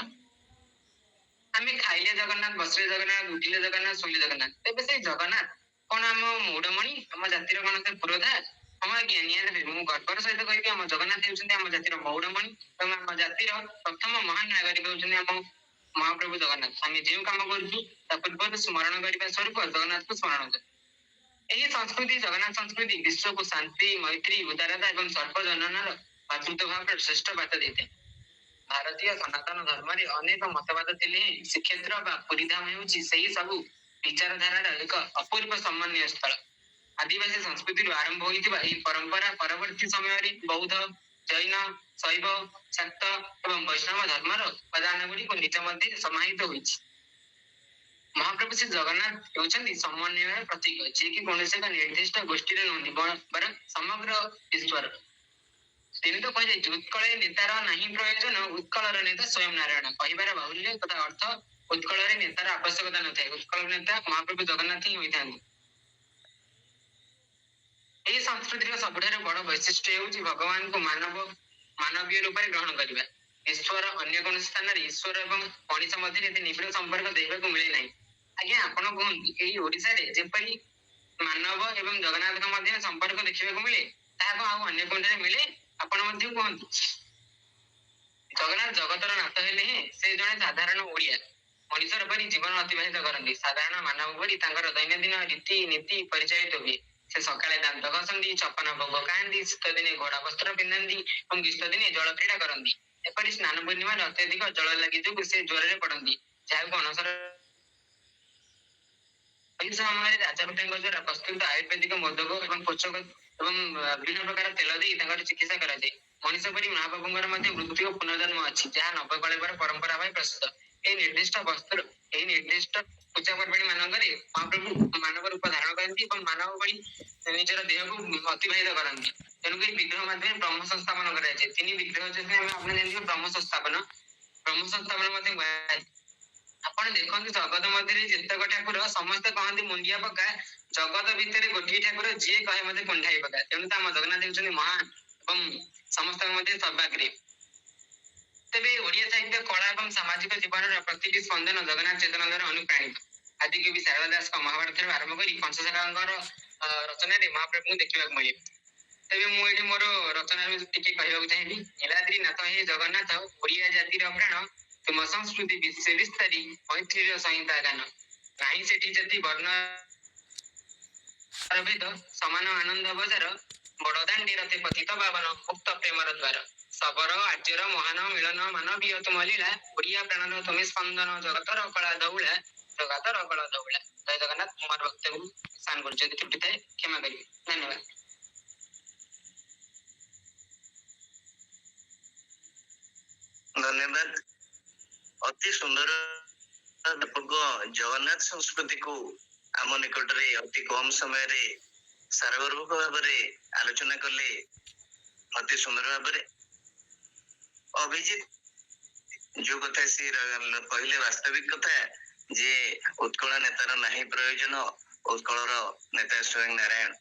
ଆମେ ଖାଇଲେ ଜଗନ୍ନାଥ, ବସିଲେ ଜଗନ୍ନାଥ, ଉଠିଲେ ଜଗନ୍ନାଥ, ଶୋଇଲେ ଜଗନ୍ନାଥ। ତେବେ ସେଇ ଜଗନ୍ନାଥ କଣ ଆମ ମୌଡମଣି, ଆମ ଜାତିର କଣ ସେ ପୁରୋଧା? ହଁ ଆଜ୍ଞା, ନିହାତି ମୁଁ ଗର୍ବର ସହିତ କହିବି ଆମ ଜଗନ୍ନାଥ ହେଉଛନ୍ତି ଆମ ଜାତିର ମୌଡମଣି ଏବଂ ଆମ ଜାତିର ପ୍ରଥମ ମହାନ ନାଗରିକ ହେଉଛନ୍ତି ଆମ ମହାପ୍ରଭୁ ଜଗନ୍ନାଥ। ଆମେ ଯେଉଁ କାମ କରୁଛୁ ତା ପୂର୍ବରୁ ସ୍ମରଣ କରିବା ସ୍ୱରୂପ ଜଗନ୍ନାଥକୁ ସ୍ମରଣ କରୁ। ଏହି ସଂସ୍କୃତି ଜଗନ୍ନାଥ ସଂସ୍କୃତି ବିଶ୍ୱକୁ ଶାନ୍ତି, ମୈତ୍ରୀ, ଉଦାରତା ଏବଂ ସର୍ବଜନନର ଭାତୃତ୍ୱ ଭାବର ଶ୍ରେଷ୍ଠ ବାର୍ତ୍ତା ଦେଇଥାଏ। ଭାରତୀୟ ସନାତନ ଧର୍ମରେ ଅନେକ ମତବାଦ ଥିଲେ ହେଁ ଶ୍ରୀକ୍ଷେତ୍ର ବା ପୁରୀଧାମ ହେଉଛି ସେହି ସବୁ ବିଚାରଧାରାର ଏକ ଅପୂର୍ବ ସମନ୍ୱୟ ସ୍ଥଳ। ଆଦିବାସୀ ସଂସ୍କୃତିରୁ ଆରମ୍ଭ ହୋଇଥିବା ଏହି ପରମ୍ପରା ପରବର୍ତ୍ତୀ ସମୟରେ ବୌଦ୍ଧ, ଜୈନ, ଶୈବ, ଶାକ୍ତ ଏବଂ ବୈଷ୍ଣବ ଧର୍ମର ଉପାଦାନ ଗୁଡ଼ିକୁ ନିଜ ମଧ୍ୟରେ ସମାହିତ ହୋଇଛି। ମହାପ୍ରଭୁ ଶ୍ରୀ ଜଗନ୍ନାଥ ହେଉଛନ୍ତି ସମନ୍ୱୟର ପ୍ରତୀକ, ଯିଏକି କୌଣସି ଏକ ନିର୍ଦ୍ଦିଷ୍ଟ ଗୋଷ୍ଠୀର ନୁହନ୍ତି ବରଂ ସମଗ୍ର ଈଶ୍ୱର। ତେଣୁ ତ କୁହାଯାଇଛି ଉତ୍କଳରେ ନେତାର ନାହିଁ ପ୍ରୟୋଜନ, ଉତ୍କଳର ନେତା ସ୍ୱୟଂ ନାରାୟଣ। କହିବାର ବାହୁଲ୍ୟ ତଥା ଅର୍ଥ ଉତ୍କଳରେ ନେତାର ଆବଶ୍ୟକତା ନଥାଏ, ଉତ୍କଳର ନେତା ମହାପ୍ରଭୁ ଜଗନ୍ନାଥ ହିଁ ହୋଇଥାନ୍ତି। ଏହି ସଂସ୍କୃତିର ସବୁଠାରୁ ବଡ଼ ବୈଶିଷ୍ଟ୍ୟ ହେଉଛି ଭଗବାନଙ୍କୁ ମାନବୀୟ ରୂପରେ ଗ୍ରହଣ କରିବା। ଈଶ୍ୱର ଅନ୍ୟ କୌଣସି ସ୍ଥାନରେ ଈଶ୍ୱର ଏବଂ ମଣିଷ ମଧ୍ୟରେ ଏତେ ନିବିଡ଼ ସମ୍ପର୍କ ଦେଖିବାକୁ ମିଳେ ନାହିଁ। ଆଜ୍ଞା ଆପଣ କୁହନ୍ତୁ, ଏହି ଓଡ଼ିଶାରେ ଯେପରି ମାନବ ଏବଂ ଜଗନ୍ନାଥଙ୍କ ମଧ୍ୟରେ ସମ୍ପର୍କ ଦେଖିବାକୁ ମିଳେ ତାହା କଣ ଆଉ ଅନ୍ୟ କୋଉଠାରେ ମିଳେ? ଆପଣ ମଧ୍ୟ କୁହନ୍ତୁ। ଜଗନ୍ନାଥ ଜଗତର ନାଥ ହେଲେ ହେଁ ସେ ଜଣେ ସାଧାରଣ ଓଡ଼ିଆ ମଣିଷର ପରି ଜୀବନ ଅତିବାହିତ କରନ୍ତି। ସାଧାରଣ ମାନବ ପରି ତାଙ୍କର ଦୈନନ୍ଦିନ ରୀତି ନୀତି ପରିଚାଳିତ ହୁଏ। ସେ ସକାଳେ ଦାନ୍ତ ଘଷନ୍ତି, ଛପନ ଭୋଗ ଖାଆନ୍ତି, ଶୀତ ଦିନେ ଘୋଡ଼ା ବସ୍ତ୍ର ପିନ୍ଧନ୍ତି ଏବଂ ଗ୍ରୀଷ୍ମ ଦିନେ ଜଳ କ୍ରୀଡ଼ା କରନ୍ତି। ଏପରି ସ୍ନାନ ପୂର୍ଣ୍ଣିମାରେ ଅତ୍ୟଧିକ ଜଳ ଲାଗି ଯୋଗୁଁ ସେ ଜ୍ୱରରେ ପଡ଼ନ୍ତି, ଯାହାକୁ ଅଣସର। ଏହି ସମୟରେ ରାଜଭଟଙ୍କ ଦ୍ୱାରା ପ୍ରସ୍ତୁତ ଆୟୁର୍ବେଦିକ ମୋଦକ ଏବଂ ପୋଷକ ଏବଂ ବିଭିନ୍ନ ପ୍ରକାର ତେଲ ଦେଇ ତାଙ୍କର ଚିକିତ୍ସା କରାଯାଏ। ମଣିଷ ପରି ମହାପ୍ରଭୁଙ୍କର ମଧ୍ୟ ମୃତ୍ୟୁ ଓ ପୁନର୍ଜନ୍ମ ଅଛି, ଯାହା ନବକଳେବର ପରମ୍ପରା ଭାବେ ପ୍ରସିଦ୍ଧ। ଏହି ନିର୍ଦ୍ଦିଷ୍ଟ ପୂଜା ପର୍ବାଣୀ ମାନଙ୍କରେ ମହାପ୍ରଭୁ ମାନବ ରୂପ ଧାରଣ କରନ୍ତି ଏବଂ ମାନବ ଭଳି ନିଜର ଦେହକୁ ଅତିବାହିତ କରନ୍ତି। ତେଣୁକରି ବିଗ୍ରହ ମାଧ୍ୟମରେ ବ୍ରହ୍ମ ସଂସ୍ଥାପନ କରାଯାଏ। ତିନି ବିଗ୍ରହ ଯଦି ଆପଣ ଜାଣିଥିବେ ବ୍ରହ୍ମ ସଂସ୍ଥାପନ ମଧ୍ୟ କୁହାଯାଏ। ଆପଣ ଦେଖନ୍ତୁ ଜଗତ ମଧ୍ୟରେ ଯେତେକ ଠାକୁର ସମସ୍ତେ କହନ୍ତି ମୁଣ୍ଡିଆ ପକା, ଜଗତ ଭିତରେ ଗୋଟିଏ ଠାକୁର ଯିଏ କହେ ମତେ କୁଣ୍ଢାଇ ପକା। ତେଣୁ ତ ଆମ ଜଗନ୍ନାଥ ହେଉଛନ୍ତି ମହାନ ଏବଂ ସମସ୍ତଙ୍କ ମଧ୍ୟରେ ସର୍ବାଗ୍ରେ। ତେବେ ଓଡ଼ିଆ ସାହିତ୍ୟ, କଳା ଏବଂ ସାମାଜିକ ଜୀବନର ପ୍ରତିଟି ସ୍ପନ୍ଦନ ଜଗନ୍ନାଥ ଚେତନା ଦ୍ୱାରା ଅନୁପ୍ରାଣିତ। ଆଦିକବି ଶାରଳା ଦାସଙ୍କ ମହାଭାରତରୁ ଆରମ୍ଭ କରି କଂସସାରଙ୍କର ରଚନାରେ ମହାପ୍ରଭୁଙ୍କୁ ଦେଖିବାକୁ ମିଳେ। ତେବେ ମୁଁ ଏଠି ମୋର ରଚନାରୁ ଟିକେ କହିବାକୁ ଚାହିଁବି। ନୀଳାଦ୍ରି ନାଥ ହେ ଜଗନ୍ନାଥ, ଓଡ଼ିଆ ଜାତିର ପ୍ରାଣ, ତୁମ ସଂସ୍କୃତି ବିଶ୍ୱେ ବିସ୍ତାରୀ, ମୈତ୍ରୀର ସଂହିତା ଗାନ। ନାହିଁ ସେଠି ଜାତି ବର୍ଣ୍ଣ ଭେଦ, ସମାନ ଆନନ୍ଦ ବଜାର, ବଡ଼ଦାଣ୍ଡେ ରଥେ ପତିତ ପାବନ, ମୁକ୍ତ ପ୍ରେମର ଦ୍ୱାର। ଶବର ଆର୍ଯ୍ୟର ମହାନ ମିଳନ ମାନବୀୟ ତୁମ ଲୀଳା, ଓଡ଼ିଆ ପ୍ରାଣର ତୁମେ ସ୍ପନ୍ଦନ, ଜଗତର କଳା ଧଉଳା, ଜଗତର କଳା ଧଉଳା। ଜୟ ଜଗନ୍ନାଥ। ମୋର ବକ୍ତବ୍ୟକୁ ସାନ କରୁଛି, ଯଦି ତ୍ରୁଟି ଥାଏ କ୍ଷମା କରିବେ। ଧନ୍ୟବାଦ। ଧନ୍ୟବାଦ। ଅତି ସୁନ୍ଦର ବ୍ୟାପକ ଜଗନ୍ନାଥ ସଂସ୍କୃତିକୁ ଆମ ନିକଟରେ ଅତି କମ ସମୟରେ ସାରଗର୍ଭକ ଭାବରେ ଆଲୋଚନା କଲେ ଅତି ସୁନ୍ଦର ଭାବରେ। ଅଭିଜିତ ଯୋଉ କଥା ସେ କହିଲେ ବାସ୍ତବିକ କଥା ଯେ ଉତ୍କଳ ନେତାର ନାହିଁ ପ୍ରୟୋଜନ, ଉତ୍କଳର ନେତା ସ୍ୱୟଂ ନାରାୟଣ।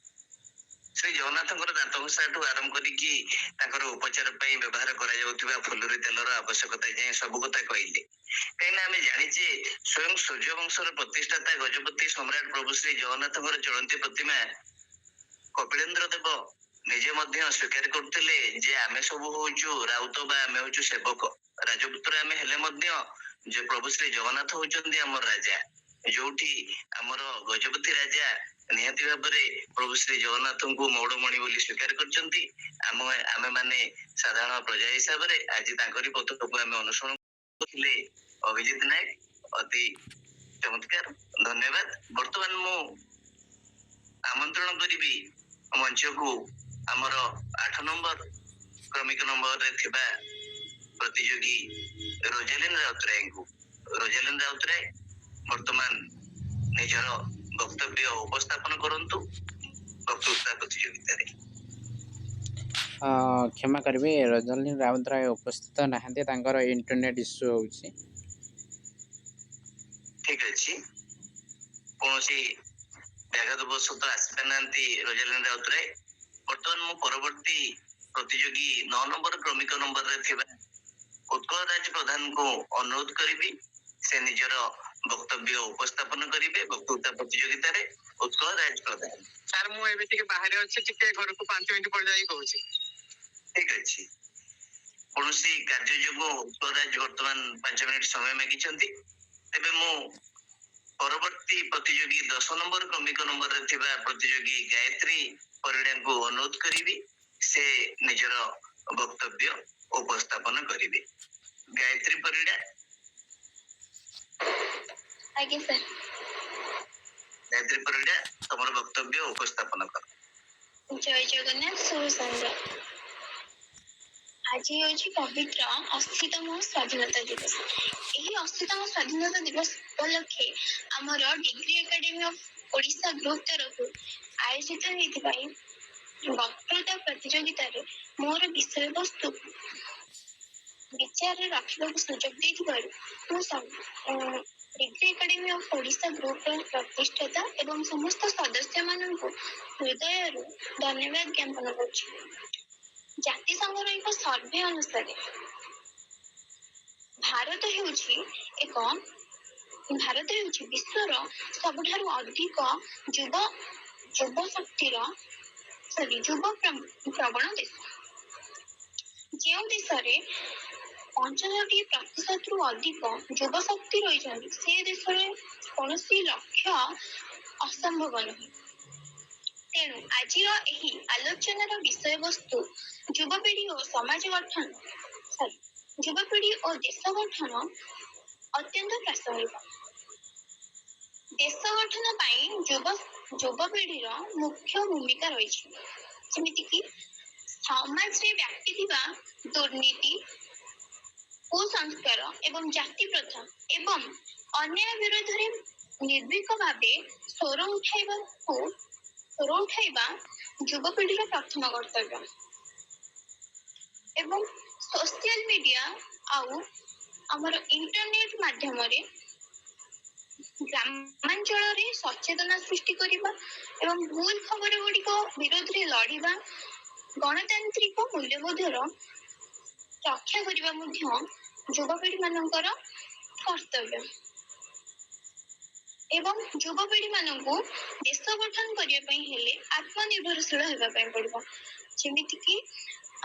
ଶ୍ରୀ ଜଗନ୍ନାଥଙ୍କର ଦାନ୍ତ ଘଷାଠୁ ଆରମ୍ଭ କରିକି ତାଙ୍କର ଉପଚାର ପାଇଁ ବ୍ୟବହାର କରାଯାଉଥିବା ଫୁଲୁରି ତେଲର ଆବଶ୍ୟକତା ଯାଏଁ ସବୁ କଥା କହିଲେ। କାହିଁକିନା ଆମେ ଜାଣିଛେ ସ୍ୱୟଂ ସୂର୍ଯ୍ୟବଂଶର ପ୍ରତିଷ୍ଠାତା ଗଜପତି ସମ୍ରାଟ ପ୍ରଭୁ ଶ୍ରୀ ଜଗନ୍ନାଥଙ୍କର ଚଳନ୍ତି ପ୍ରତିମା କପିଳେନ୍ଦ୍ର ଦେବ ନିଜେ ମଧ୍ୟ ସ୍ୱୀକାର କରୁଥିଲେ ଯେ ଆମେ ସବୁ ହଉଛୁ ରାଉତ ବା ଆମେ ହଉଛୁ ସେବକ, ରାଜପୁତ୍ର ଆମେ ହେଲେ ମଧ୍ୟ ଯେ ପ୍ରଭୁ ଶ୍ରୀ ଜଗନ୍ନାଥ ହଉଛନ୍ତି ଆମର ରାଜା। ଯୋଉଠି ଆମର ଗଜପତି ରାଜା ନିହାତି ଭାବରେ ପ୍ରଭୁ ଶ୍ରୀ ଜଗନ୍ନାଥଙ୍କୁ ମୌଡମଣି ବୋଲି ସ୍ୱୀକାର କରିଛନ୍ତି, ଆମେ ମାନେ ସାଧାରଣ ପ୍ରଜା ହିସାବରେ ଆଜି ତାଙ୍କରି ପଥକୁ ଆମେ ଅନୁସରଣ କରୁଥିଲେ। ଅଭିଜିତ ନାୟକ ଅତି ଚମତ୍କାର, ଧନ୍ୟବାଦ। ବର୍ତ୍ତମାନ ମୁଁ ଆମନ୍ତ୍ରଣ କରିବି ମଞ୍ଚକୁ ଆମର 8 ନମ୍ବର କ୍ରମିକ ନମ୍ବରରେ ଥିବା ପ୍ରତିଯୋଗୀ ରୋଜାଲିନ ରାଉତରାୟଙ୍କୁ। ରୋଜାଲିନ ରାଉତରାୟ ବର୍ତ୍ତମାନ ନିଜର ବକ୍ତବ୍ୟ ଉପସ୍ଥାପନ କରନ୍ତୁ ବକ୍ତୃତା ପ୍ରତିଯୋଗିତାରେ। କ୍ଷମା କରିବେ, ରୋଜାଲିନ ରାଉତରାୟ ଉପସ୍ଥିତ ନାହାନ୍ତି, ତାଙ୍କର ଇଣ୍ଟରନେଟ୍ ଇସ୍ୟୁ ହେଉଛି। ଠିକ ଅଛି, କୌଣସି ବ୍ୟାଘାତ ବଶତଃ ଆସିପାରୁନାହାନ୍ତି ରୋଜାଲିନ ରାଉତରାୟ। ବର୍ତ୍ତମାନ ମୁଁ ପରବର୍ତ୍ତୀ ପ୍ରତିଯୋଗୀ 9 ନମ୍ବର କ୍ରମିକ ନମ୍ବରରେ ଥିବା ଉତ୍କଳ ରାଜ ପ୍ରଧାନଙ୍କୁ ଅନୁରୋଧ କରିବି ସେ ନିଜର ବକ୍ତବ୍ୟ ଉପସ୍ଥାପନ କରିବେ ବକ୍ତୃତା ପ୍ରତିଯୋଗିତାରେ। ଉତ୍କଳ ରାଜ ପ୍ରଧାନ। ସାର୍ ମୁଁ ଏବେ ଟିକେ ବାହାରେ ଅଛି, ଟିକେ ଘରକୁ 5 ମିନିଟ୍ ପରେ ଯାଇ କହୁଛି। ଠିକ ଅଛି, କୌଣସି କାର୍ଯ୍ୟ ଯୋଗୁଁ ଉତ୍କଳ ରାଜ ବର୍ତ୍ତମାନ 5 ମିନିଟ୍ ସମୟ ମାଗିଛନ୍ତି। ତେବେ ମୁଁ ପରବର୍ତ୍ତୀ ପ୍ରତିଯୋଗୀ 10 ନମ୍ବର କ୍ରମିକ ନମ୍ବରରେ ଥିବା ପ୍ରତିଯୋଗୀ ଗାୟତ୍ରୀ ପରିଡ଼ାଙ୍କୁ ଅନୁରୋଧ କରିବି ସେ ନିଜର ବକ୍ତବ୍ୟ ଉପସ୍ଥାପନ କରିବେ। ଗାୟତ୍ରୀ ପରିଡ଼ା। ଆଜ୍ଞା ସାର୍। ଗାୟତ୍ରୀ ପରିଡ଼ା ତମର ବକ୍ତବ୍ୟ ଉପସ୍ଥାପନ କର। ଜୟ ଜଗନ୍ନାଥ, ଶୁଭ ସନ୍ଧ୍ୟା। ଆଜି ହେଉଛି ପବିତ୍ର 80ତମ ସ୍ୱାଧୀନତା ଦିବସ। ଏହି 80ତମ ସ୍ୱାଧୀନତା ଦିବସ ଉପଲକ୍ଷେ ଆମର degree academy of Odisha group ତରଫରୁ ଆୟୋଜିତ ହୋଇଥିବା ଏହି ବକ୍ତୃତା ପ୍ରତିଯୋଗିତାରେ ମୋର ବିଷୟବସ୍ତୁ ବିଚାରରେ ରଖିବାକୁ ସୁଯୋଗ ଦେଇଥିବାରୁ ମୁଁ ଡିଗ୍ରୀ ଏକାଡେମୀ ଅଫ୍ ଓଡ଼ିଶା ଗ୍ରୁପର ପ୍ରତିଷ୍ଠାତା ଏବଂ ସମସ୍ତ ସଦସ୍ୟମାନଙ୍କୁ ହୃଦୟରୁ ଧନ୍ୟବାଦ ଜ୍ଞାପନ କରୁଛି। ଜାତିସଂଘର ଏକ ସର୍ଭେ ଅନୁସାରେ ଭାରତ ହେଉଛି ବିଶ୍ୱର ସବୁଠାରୁ ଅଧିକ ଯୁବ ପ୍ରବଣ ଦେଶ। ଯେଉଁ ଦେଶରେ 65% ଅଧିକ ଯୁବଶକ୍ତି ରହିଛନ୍ତି ସେ ଦେଶରେ କୌଣସି ଲକ୍ଷ୍ୟ ଅସମ୍ଭବ ନୁହେଁ। ତେଣୁ ଆଜିର ଏହି ଆଲୋଚନାର ବିଷୟବସ୍ତୁ ଯୁବପିଢ଼ି ଓ ଦେଶ ଗଠନ ଅତ୍ୟନ୍ତ ପ୍ରାସଙ୍ଗିକ। ଦେଶ ଗଠନ ପାଇଁ ଯୁବପିଢ଼ିର ମୁଖ୍ୟ ଭୂମିକା ରହିଛି। ଯେମିତିକି ସମାଜରେ ବ୍ୟାପିଥିବା ଦୁର୍ନୀତି, କୁସଂସ୍କାର ଏବଂ ଜାତି ପ୍ରଥା ଏବଂ ଅନ୍ୟାୟ ବିରୋଧରେ ନିର୍ଭୀକ ଭାବେ ସ୍ୱର ଉଠାଇବା ଯୁବପିଢ଼ିର ପ୍ରଥମ କର୍ତ୍ତବ୍ୟ। ଏବଂ ସୋସିଆଲ ମିଡିଆ ଆଉ ଆମର ଇଣ୍ଟରନେଟ ମାଧ୍ୟମରେ ଗ୍ରାମାଞ୍ଚଳରେ ସଚେତନା ସୃଷ୍ଟି କରିବା ଏବଂ ଭୁଲ ଖବର ଗୁଡ଼ିକ ବିରୋଧରେ ଲଢ଼ିବା, ଗଣତାନ୍ତ୍ରିକ ମୂଲ୍ୟବୋଧର ରକ୍ଷା କରିବା ମଧ୍ୟ ଯୁବପିଢ଼ି ମାନଙ୍କର କର୍ତ୍ତବ୍ୟ। ଏବଂ ଯୁବପିଢ଼ି ମାନଙ୍କୁ ଦେଶ ଗଠନ କରିବା ପାଇଁ ହେଲେ ଆତ୍ମନିର୍ଭରଶୀଳ ହେବା ପାଇଁ ପଡ଼ିବ। ଯେମିତିକି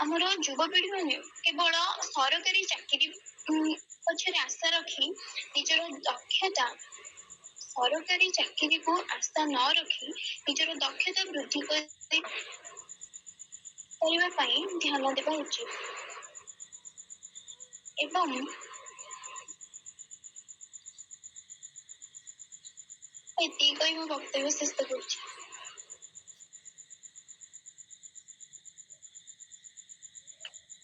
ଆମର ଯୁବପିଢ଼ି ମାନେ କେବଳ ସରକାରୀ ଚାକିରି ପଛରେ ଆଶା ରଖି ସରକାରୀ ଚାକିରିକୁ ଆଶା ନ ରଖି ନିଜର ଦକ୍ଷତା ବୃଦ୍ଧି କରିବା ପାଇଁ ଧ୍ୟାନ ଦେବା ଉଚିତ। ଏବଂ ଏତିକି କହି ମୁଁ ବକ୍ତବ୍ୟ ଶେଷ କରୁଛି।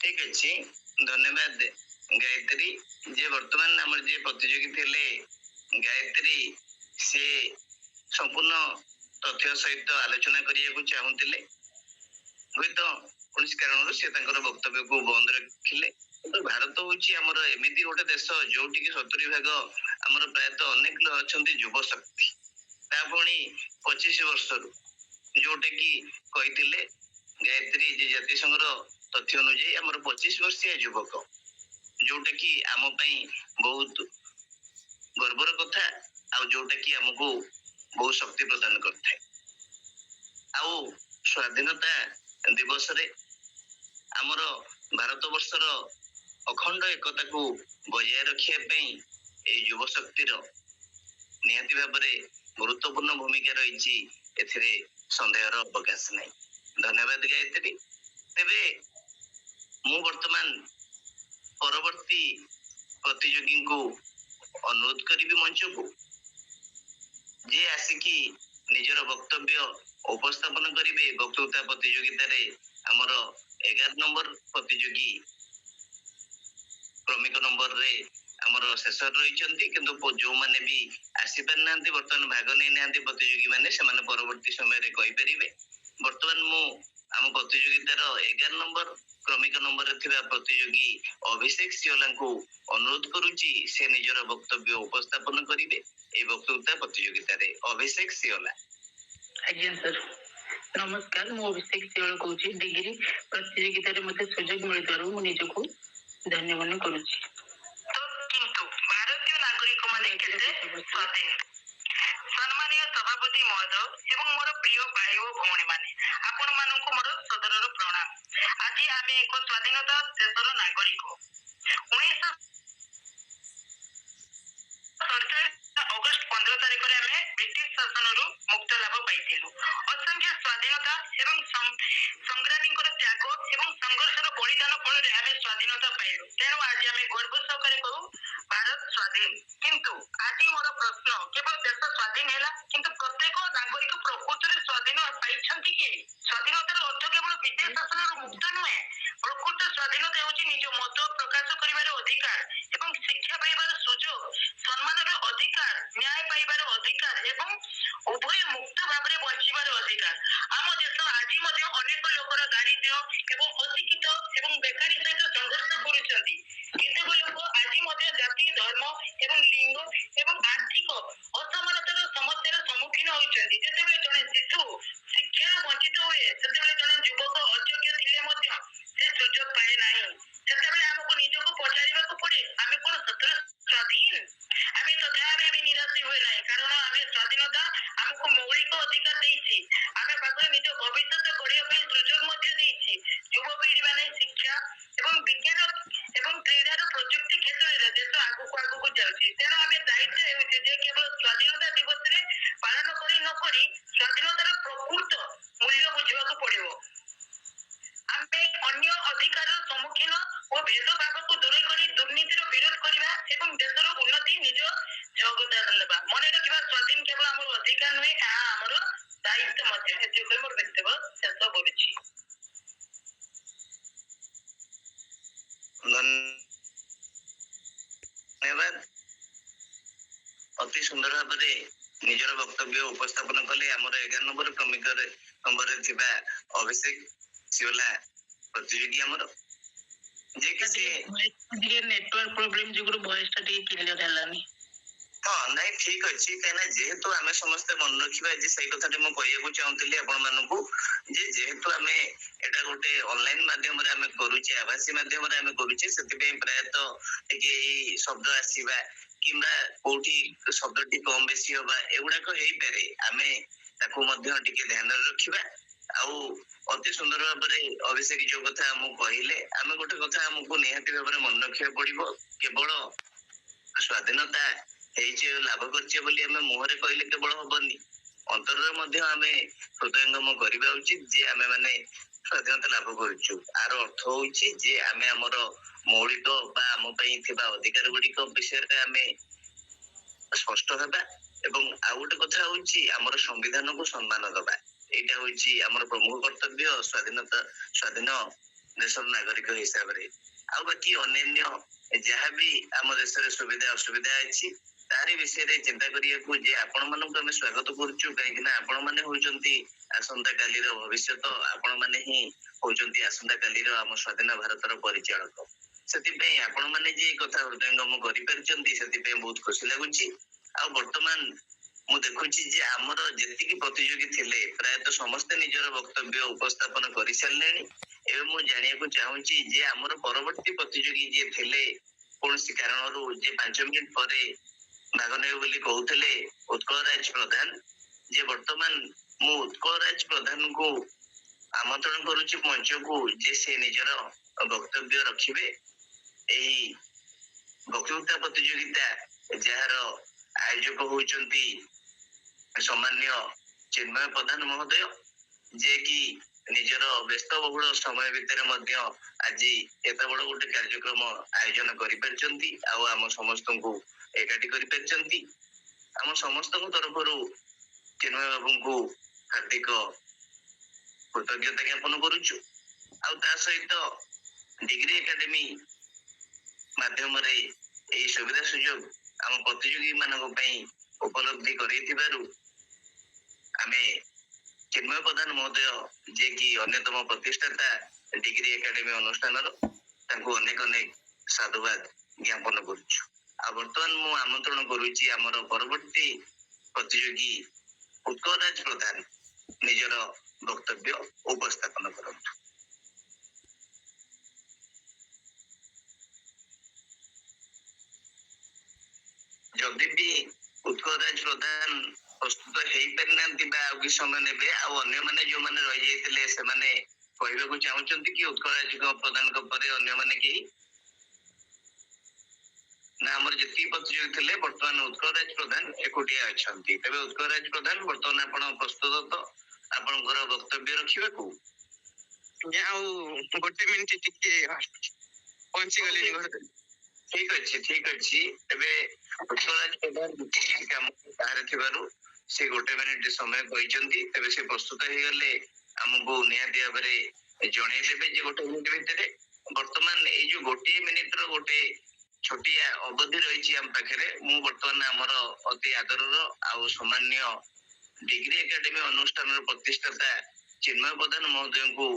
ଠିକ ଅଛି, ଧନ୍ୟବାଦ ଗାୟତ୍ରୀ ଯେ ବର୍ତ୍ତମାନ ଆମର ଯେ ପ୍ରତିଯୋଗୀ ଥିଲେ ଗାୟତ୍ରୀ ସେ ସମ୍ପୂର୍ଣ୍ଣ ତଥ୍ୟ ସହିତ ଆଲୋଚନା କରିବାକୁ ଚାହୁଁଥିଲେ, ହୁଏତ କୌଣସି କାରଣରୁ ସେ ତାଙ୍କର ବକ୍ତବ୍ୟକୁ ବନ୍ଦ ରଖିଲେ। କିନ୍ତୁ ଭାରତ ହଉଛି ଆମର ଏମିତି ଗୋଟେ ଦେଶ ଯୋଉଠିକି 70% ଆମର ପ୍ରାୟତଃ ଅନେକ ଲୋକ ଅଛନ୍ତି ଯୁବ ଶକ୍ତି, ତା ପୁଣି 25 ବର୍ଷରୁ, ଯୋଉଟା କି କହିଥିଲେ ଗାୟତ୍ରୀ ଯେ ଜାତିସଂଘର ତଥ୍ୟ ଅନୁଯାୟୀ ଆମର 25 ବର୍ଷୀୟ ଯୁବକ, ଯୋଉଟା କି ଆମ ପାଇଁ ବହୁତ ଗର୍ବର କଥା ଆଉ ଯୋଉଟା କି ଆମକୁ ବହୁତ ଶକ୍ତି ପ୍ରଦାନ କରିଥାଏ। ଆଉ ସ୍ୱାଧୀନତା ଦିବସରେ ଆମର ଭାରତ ବର୍ଷର ଅଖଣ୍ଡ ଏକତାକୁ ବଜାୟ ରଖିବା ପାଇଁ ଏଇ ଯୁବ ଶକ୍ତିର ନିହାତି ଭାବରେ ଗୁରୁତ୍ୱପୂର୍ଣ୍ଣ ଭୂମିକା ରହିଛି, ଏଥିରେ ସନ୍ଦେହର ଅବକାଶ ନାହିଁ। ଧନ୍ୟବାଦ ଗାୟତ୍ରୀ। ତେବେ ମୁଁ ବର୍ତ୍ତମାନ ପରବର୍ତ୍ତୀ ପ୍ରତିଯୋଗୀଙ୍କୁ ଅନୁରୋଧ କରିବି ମଞ୍ଚକୁ, ଯିଏ ଆସିକି ନିଜର ବକ୍ତବ୍ୟ ଉପସ୍ଥାପନ କରିବେ। ବକ୍ତୃତା ପ୍ରତିଯୋଗିତାରେ ଆମର 11 ନମ୍ବର ପ୍ରତିଯୋଗୀ କ୍ରମିକ ନମ୍ବରରେ ଆମର ଶେଷରେ ରହିଛନ୍ତି, କିନ୍ତୁ ଯୋଉମାନେ ବି ଆସିପାରିନାହାନ୍ତି ବର୍ତ୍ତମାନ ଭାଗ ନେଇନାହାନ୍ତି ପ୍ରତିଯୋଗୀ ମାନେ, ସେମାନେ ପରବର୍ତ୍ତୀ ସମୟରେ କହିପାରିବେ। ବର୍ତ୍ତମାନ ମୁଁ ଆମ ପ୍ରତିଯୋଗିତାର 11 ନମ୍ବର କ୍ରମିକ ନମ୍ବରରେ ଥିବା ପ୍ରତିଯୋଗୀ ଅଭିଷେକ ସିଓଲାଙ୍କୁ ଅନୁରୋଧ କରୁଛି ସେ ନିଜର ବକ୍ତବ୍ୟ ଉପସ୍ଥାପନ କରିବେ এই বক্তৃতা ପ୍ରତିଯୋଗିତାରେ। ଅଭିଷେକ ସିଓଲା। ଆଜ୍ଞା ସାର୍, ନମସ୍କାର। ମୁଁ ଅଭିଷେକ ସିଓଳ କହୁଛି। ଡିଗ୍ରୀ ପ୍ରତିଯୋଗିତାରେ ମୋତେ ସୁଯୋଗ ମିଳିଥିବାରୁ ମୁଁ ନିଜକୁ ଧନ୍ୟ ମନେ କରୁଛି। କିନ୍ତୁ ଭାରତୀୟ ନାଗରିକମାନେ କେତେ ସ୍ୱାଧୀନ? ସମ୍ମାନୀୟ ସଭାପତି ମହୋଦୟ ଏବଂ ମୋର ପ୍ରିୟ ଭାଇ ଓ ଭଉଣୀମାନେ, ଆପଣମାନଙ୍କୁ ମୋର ସଦରର ପ୍ରଣାମ। ଆଜି ଆମେ ଏକ ସ୍ୱାଧୀନତା ଦେଶର ନାଗରିକ। 1947 ଅଗଷ୍ଟ 15 ତାରିଖରେ ଆମେ ବ୍ରିଟିଶ ଶାସନରୁ ମୁକ୍ତ ଲାଭ ପାଇଥିଲୁ। ଅସଂଖ୍ୟ ସ୍ୱାଧୀନତା ଏବଂ ସଂଗ୍ରାମୀଙ୍କର ତ୍ୟାଗ ଏବଂ ସଂଘର୍ଷର ବଳିଦାନ ଫଳରେ ଆମେ ସ୍ୱାଧୀନତା ପାଇଲୁ। ତେଣୁ ଆଜି ଆମେ ଗର୍ବ ସହକାରେ କହୁ ଭାରତ ସ୍ୱାଧୀନ। କିନ୍ତୁ ଆଜି ମୋର ପ୍ରଶ୍ନ, କେବଳ ଦେଶ ସ୍ୱାଧୀନ ହେଲା, କିନ୍ତୁ ପ୍ରତ୍ୟେକ ନାଗରିକ ପ୍ରକୃତରେ ସ୍ୱାଧୀନ ପାଇଛନ୍ତି କି? ସ୍ୱାଧୀନତାର ଅର୍ଥ କେବଳ ବିଦେଶ ଶାସନରୁ ମୁକ୍ତ ନୁହେଁ। ପ୍ରକୃତ ସ୍ୱାଧୀନତା ହେଉଛି ନିଜ ମତ ପ୍ରକାଶ କରିବାର ଅଧିକାର ଏବଂ ଶିକ୍ଷା ପାଇବାର ସୁଯୋଗ, ସମ୍ମାନର ଅଧିକାର, ନ୍ୟାୟ ପାଇବାର ଅଧିକାର ଏବଂ ଉଭୟ ମୁକ୍ତ ଭାବରେ ବଞ୍ଚିବାର ଅଧିକାର। ଆମ ଦେଶ ଆଜି ମଧ୍ୟ ଅନେକ ଲୋକର ଦାରିଦ୍ର୍ୟ ଏବଂ ଅଶିକ୍ଷିତ ଏବଂ ବେକାରୀ ସହିତ ସଂଘର୍ଷ କରୁଛନ୍ତି। କେତେକ ଲୋକ ଆଜି ମଧ୍ୟ ଜାତି, ଧର୍ମ ଏବଂ ଲିଙ୍ଗ ଏବଂ ଆର୍ଥିକ ଅସମାନତାର ସମସ୍ୟାର ସମ୍ମୁଖୀନ ହୋଇଛନ୍ତି। ଯେତେବେଳେ ଜଣେ ଶିଶୁ ଶିକ୍ଷାରୁ ବଞ୍ଚିତ ହୁଏ, ସେତେବେଳେ ଜଣେ ଯୁବକ ଅଯୋଗ୍ୟ ଥିଲେ ମଧ୍ୟ ସେ ସୁଯୋଗ ପାଏ ନାହିଁ। ସେତେବେଳେ ଆମକୁ ନିଜକୁ ପଚାରିବାକୁ ପଡେ, ଆମେ କଣ ସତରେ ସ୍ୱାଧୀନ? ଆମେ ତଥାପି ଆମେ ନିରାଶ ହୁଏ ନାହିଁ, କାରଣ ଆମେ ସ୍ୱାଧୀନତା ଆମକୁ ମୌଳିକ ଅଧିକାର ଦେଇଛି। ଆମେ ପାଖରେ ନିଜ ଭବିଷ୍ୟତ ଗଢିବା ପାଇଁ ସୁଯୋଗ ମଧ୍ୟ ଦେଇଛି। ଯୁବପିଢି ମାନେ ଶିକ୍ଷା ଏବଂ ବିଜ୍ଞାନ ଏବଂ କ୍ରୀଡ଼ାର ପ୍ରଯୁକ୍ତି କ୍ଷେତ୍ରରେ ଦେଶ ଆଗକୁ ଆଗକୁ ଯାଉଛି। ତେଣୁ ଆମେ ଦାୟିତ୍ୱ ହେଉଛି ଯେ କେବଳ ସ୍ୱାଧୀନତା ଦିବସରେ ପାଳନ କରି ନ କରି ସ୍ୱାଧୀନତାର ପ୍ରକୃତ ମୂଲ୍ୟ ବୁଝିବାକୁ ପଡିବ। ଆମେ ଅନ୍ୟ ଅଧିକାରର ସମ୍ମୁଖୀନ ଓ ଭେଦଭାବକୁ ଦୂର କରି ଦୁର୍ନୀତିର ବିରୋଧ କରିବା ଏବଂ ଦେଶର ଉନ୍ନତି ନିଜ ଯୋଗଦାନ ଦେବା। ମନେ ରଖିବା, ସ୍ୱାଧୀନ କେବଳ ଆମର ଅଧିକାର ନୁହେଁ, ଏହା ଆମର ଦାୟିତ୍ୱ ମଧ୍ୟ। ଏଥିପାଇଁ ମୋର ବକ୍ତବ୍ୟ ଶେଷ କରୁଛି। ଧନ୍ୟବାଦ। ଅତି ସୁନ୍ଦର ଭାବରେ ନିଜର ବକ୍ତବ୍ୟ ଉପସ୍ଥାପନ କଲେ ଆମର 11 ନମ୍ବର କ୍ରମିକରେ ନମ୍ବରରେ ଥିବା ଅଭିଷେକ ସିଓଲା ପ୍ରତିଯୋଗୀ ଆମର, ଯେ କି ସେ ଟିକେ ନେଟୱାର୍କ ପ୍ରୋବ୍ଲେମ ଯୋଗୁରୁ ଭଏସ ଟା ଟିକେ କ୍ଲିୟର ହେଲାନି। ହଁ ନାଇଁ ଠିକ ଅଛି, କାହିଁକିନା ଯେହେତୁ ଆମେ ସମସ୍ତେ ମନେ ରଖିବା ଯେ ସେଇ କଥାଟି ମୁଁ କହିବାକୁ ଚାହୁଁଥିଲି ଆପଣମାନଙ୍କୁ, ଯେ ଯେହେତୁ ଆମେ ଏଇଟା ଗୋଟେ ଅନଲାଇନ ମାଧ୍ୟମରେ ଆମେ କରୁଛେ, ଆଭାସୀ ମାଧ୍ୟମରେ ଆମେ କରୁଛେ, ସେଥିପାଇଁ ପ୍ରାୟତଃ ଟିକେ ଏଇ ଶବ୍ଦ ଆସିବା କିମ୍ବା କୋଉଠି ଶବ୍ଦଟି କମ ବେଶୀ ହବା ଏଗୁଡାକ ହେଇପାରେ। ଆମେ ତାକୁ ମଧ୍ୟ ଟିକେ ଧ୍ୟାନରେ ରଖିବା। ଆଉ ଅତି ସୁନ୍ଦର ଭାବରେ ଅଭିଷେକ ଯୋଉ କଥା ଆମକୁ କହିଲେ, ଆମେ ଗୋଟେ କଥା ଆମକୁ ନିହାତି ଭାବରେ ମନେ ରଖିବାକୁ ପଡିବ, କେବଳ ସ୍ୱାଧୀନତା ହେଇଛି ଲାଭ କରିଛେ ବୋଲି ଆମେ ମୁହଁରେ କହିଲେ କେବଳ ହବନି, ଅନ୍ତରରେ ମଧ୍ୟ ଆମେ ହୃଦୟଙ୍ଗମ କରିବା ଉଚିତ ଯେ ଆମେ ମାନେ ସ୍ୱାଧୀନତା ଲାଭ କରୁଛୁ। ଆର ଅର୍ଥ ହଉଛି ଯେ ଆମେ ଆମର ମୌଳିକ ବା ଆମ ପାଇଁ ଥିବା ଅଧିକାର ଗୁଡିକ ବିଷୟରେ ଆମେ ସ୍ପଷ୍ଟ ହେବା। ଏବଂ ଆଉ ଗୋଟେ କଥା ହଉଛି ଆମର ସମ୍ବିଧାନକୁ ସମ୍ମାନ ଦବା। ଏଇଟା ହଉଛି ଆମର ପ୍ରମୁଖ କର୍ତ୍ତବ୍ୟ ସ୍ୱାଧୀନ ଦେଶର ନାଗରିକ ହିସାବରେ। ଆଉ ବାକି ଅନ୍ୟାନ୍ୟ ଯାହାବି ଆମ ଦେଶରେ ସୁବିଧା ଅସୁବିଧା ଅଛି ତାରି ବିଷୟରେ ଚିନ୍ତା କରିବାକୁ ଯେ ଆପଣ ମାନଙ୍କୁ ଆମେ ସ୍ୱାଗତ କରୁଛୁ, କାହିଁକି ନା ଆପଣ ମାନେ ହଉଛନ୍ତି ଆସନ୍ତା କାଲିର ଭବିଷ୍ୟତ, ଆପଣ ମାନେ ହିଁ ହଉଛନ୍ତି ଆସନ୍ତା କାଲିର ଆମ ସ୍ୱାଧୀନ ଭାରତର ପରିଚାଳକ। ସେଥିପାଇଁ ଆପଣ ମାନେ ଯେ ଏଇ କଥା ହୃଦୟଙ୍ଗମ କରିପାରିଛନ୍ତି ସେଥିପାଇଁ ବହୁତ ଖୁସି ଲାଗୁଛି। ଆଉ ବର୍ତ୍ତମାନ ମୁଁ ଦେଖୁଛି ଯେ ଆମର ଯେତିକି ପ୍ରତିଯୋଗୀ ଥିଲେ ପ୍ରାୟତଃ ସମସ୍ତେ ନିଜର ବକ୍ତବ୍ୟ ଉପସ୍ଥାପନ କରିସାରିଲେଣି। ଏବେ ମୁଁ ଜାଣିବାକୁ ଚାହୁଁଛି ଯେ ଆମର ପରବର୍ତ୍ତୀ ପ୍ରତିଯୋଗୀ ଯିଏ ଥିଲେ କୌଣସି କାରଣରୁ ଯେ 5 ମିନିଟ୍ ପରେ ଭାଗ ନେବେ ବୋଲି କହୁଥିଲେ ଉତ୍କଳରାଜ ପ୍ରଧାନ, ଯେ ବର୍ତ୍ତମାନ ମୁଁ ଉତ୍କଳରାଜ ପ୍ରଧାନଙ୍କୁ ଆମନ୍ତ୍ରଣ କରୁଛି ମଞ୍ଚକୁ ଯେ ସେ ନିଜର ବକ୍ତବ୍ୟ ରଖିବେ ଏହି ବକ୍ତୃତା ପ୍ରତିଯୋଗିତା ଯାହାର ଆୟୋଜକ ହଉଛନ୍ତି ସମ୍ମାନୀୟ ଚିନ୍ମୟ ପ୍ରଧାନ ମହୋଦୟ, ଯେ କି ନିଜର ବ୍ୟସ୍ତବହୁଳ ସମୟ ଭିତରେ ମଧ୍ୟ ଆଜି ଏତେ ବଡ ଗୋଟେ କାର୍ଯ୍ୟକ୍ରମ ଆୟୋଜନ କରିପାରିଛନ୍ତି ଆଉ ଆମ ସମସ୍ତଙ୍କୁ ଏକାଠି କରିପାରିଛନ୍ତି। ଆମ ସମସ୍ତଙ୍କ ତରଫରୁ ଚିନ୍ମୟ ବାବୁଙ୍କୁ ହାର୍ଦ୍ଦିକ କୃତଜ୍ଞତା ଜ୍ଞାପନ କରୁଛୁ। ଆଉ ତା ସହିତ ଡିଗ୍ରୀ ଏକାଡେମୀ ମାଧ୍ୟମରେ ଏହି ସୁବିଧା ସୁଯୋଗ ଆମ ପ୍ରତିଯୋଗୀ ମାନଙ୍କ ପାଇଁ ଉପଲବ୍ଧି କରେଇଥିବାରୁ ଆମେ ଚିନ୍ମୟ ପ୍ରଧାନ ମହୋଦୟ ଯିଏକି ଅନ୍ୟତମ ପ୍ରତିଷ୍ଠାତା ଡିଗ୍ରୀ ଏକାଡେମୀ ଅନୁଷ୍ଠାନର, ତାଙ୍କୁ ଅନେକ ଅନେକ ସାଧୁବାଦ ଜ୍ଞାପନ କରୁଛୁ। ଆଉ ବର୍ତ୍ତମାନ ମୁଁ ଆମନ୍ତ୍ରଣ କରୁଛି ଆମର ପରବର୍ତ୍ତୀ ପ୍ରତିଯୋଗୀ ଉତ୍କଳରାଜ ପ୍ରଧାନ ନିଜର ବକ୍ତବ୍ୟ ଉପସ୍ଥାପନ କରନ୍ତୁ। ଯଦି ବି ଉତ୍କଳରାଜ ପ୍ରଧାନ ପ୍ରସ୍ତୁତ ହେଇପାରିନାହାନ୍ତି ବା ଆଉ କିଛି ସମୟ ନେବେ, ଆଉ ଅନ୍ୟମାନେ ଯୋଉମାନେ ରହିଯାଇଥିଲେ ସେମାନେ କହିବାକୁ ଚାହୁଁଛନ୍ତି କି ଉତ୍କଳରାଜ ପ୍ରଧାନଙ୍କ ପରେ ଅନ୍ୟମାନେ କେହି? ନା, ଆମର ଯେତିକି ପ୍ରତିଯୋଗୀ ଥିଲେ ବର୍ତ୍ତମାନ ଉତ୍କଳରାଜ ପ୍ରଧାନ ଏକୁଟିଆ ଅଛନ୍ତି। ତେବେ ଉତ୍କଳରାଜ ପ୍ରଧାନ ବର୍ତ୍ତମାନ ଆପଣ ପ୍ରସ୍ତୁତ ତ ଆପଣଙ୍କର ବକ୍ତବ୍ୟ ରଖିବାକୁ? ଆଉ 1 ମିନିଟ୍ ଟିକେ ପହଞ୍ଚିଗଲିଣି ଘରେ। ଠିକ ଅଛି। ଏବେ ଉତ୍କଳରାଜ ପ୍ରଧାନ କାମ ବାହାରେ ଥିବାରୁ ସେ 1 ମିନିଟ୍ ସମୟ କହିଛନ୍ତି। ତେବେ ସେ ପ୍ରସ୍ତୁତ ହେଇଗଲେ ଆମକୁ ନିହାତି ଭାବରେ ଜଣେଇଦେବେ ଯେ 1 ମିନିଟ୍ ଭିତରେ। ବର୍ତ୍ତମାନ ଏଇ ଯୋଉ 1 ମିନିଟ୍ ର ଗୋଟେ ଛୋଟିଆ ଅବଧି ରହିଛି ଆମ ପାଖରେ, ମୁଁ ବର୍ତ୍ତମାନ ଆମର ଅତି ଆଦରର ଆଉ ସମ୍ମାନୀୟ ଡିଗ୍ରୀ ଏକାଡେମୀ ଅନୁଷ୍ଠାନର ପ୍ରତିଷ୍ଠାତା ଚିନ୍ମୟ ପ୍ରଧାନ ମହୋଦୟଙ୍କୁ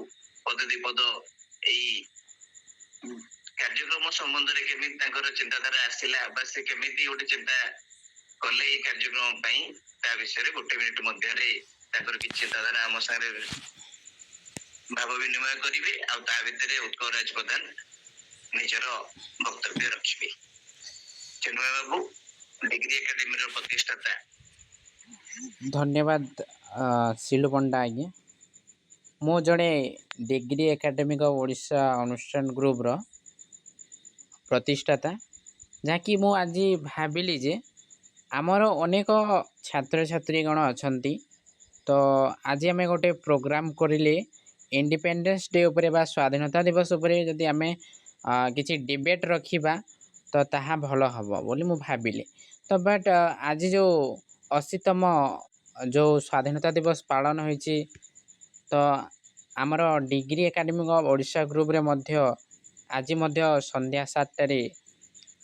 ପଦ ଦିପଦ ଏଇ କାର୍ଯ୍ୟକ୍ରମ ସମ୍ବନ୍ଧରେ କେମିତି ତାଙ୍କର ଚିନ୍ତାଧାରା ଆସିଲା ବା ସେ କେମିତି ଗୋଟେ ଚିନ୍ତା କଲେ ଏଇ କାର୍ଯ୍ୟକ୍ରମ ପାଇଁ ତା ବିଷୟରେ 1 ମିନିଟ୍ ମଧ୍ୟରେ ତାଙ୍କର କିଛି ଚିନ୍ତାଧାରା ଆମ ସାଙ୍ଗରେ ଭାବ ବିନିମୟ କରିବେ। ଆଉ ତା ଭିତରେ ଉତ୍କଳରାଜ ପ୍ରଧାନ ନିଜର ବକ୍ତବ୍ୟ ରଖିବେ। ଚିନ୍ମୟ ବାବୁ, ଡିଗ୍ରୀ ଏକାଡେମୀର ପ୍ରତିଷ୍ଠାତା। ଧନ୍ୟବାଦ ସିଲୁ ପଣ୍ଡା ଆଜ୍ଞା। ମୁଁ ଜଣେ ଡିଗ୍ରୀ ଏକାଡେମିକ ଓଡ଼ିଶା ଅନୁଷ୍ଠାନ ଗ୍ରୁପର ପ୍ରତିଷ୍ଠାତା, ଯାହାକି ମୁଁ ଆଜି ଭାବିଲି ଯେ ଆମର ଅନେକ ଛାତ୍ରଛାତ୍ରୀଗଣ ଅଛନ୍ତି, ତ ଆଜି ଆମେ ଗୋଟେ ପ୍ରୋଗ୍ରାମ୍ କରିଲେ ଇଣ୍ଡିପେଣ୍ଡେନ୍ସ ଡେ ଉପରେ ବା ସ୍ୱାଧୀନତା ଦିବସ ଉପରେ ଯଦି ଆମେ କିଛି ଡିବେଟ୍ ରଖିବା ତ ତାହା ଭଲ ହେବ ବୋଲି ମୁଁ ଭାବିଲି। ତ ବଟ୍ ଆଜି ଯେଉଁ 80ତମ ଯେଉଁ ସ୍ୱାଧୀନତା ଦିବସ ପାଳନ ହୋଇଛି, ତ ଆମର ଡିଗ୍ରୀ ଏକାଡେମିକ ଓଡ଼ିଶା ଗ୍ରୁପରେ ମଧ୍ୟ ଆଜି ମଧ୍ୟ ସନ୍ଧ୍ୟା 7ଟାରେ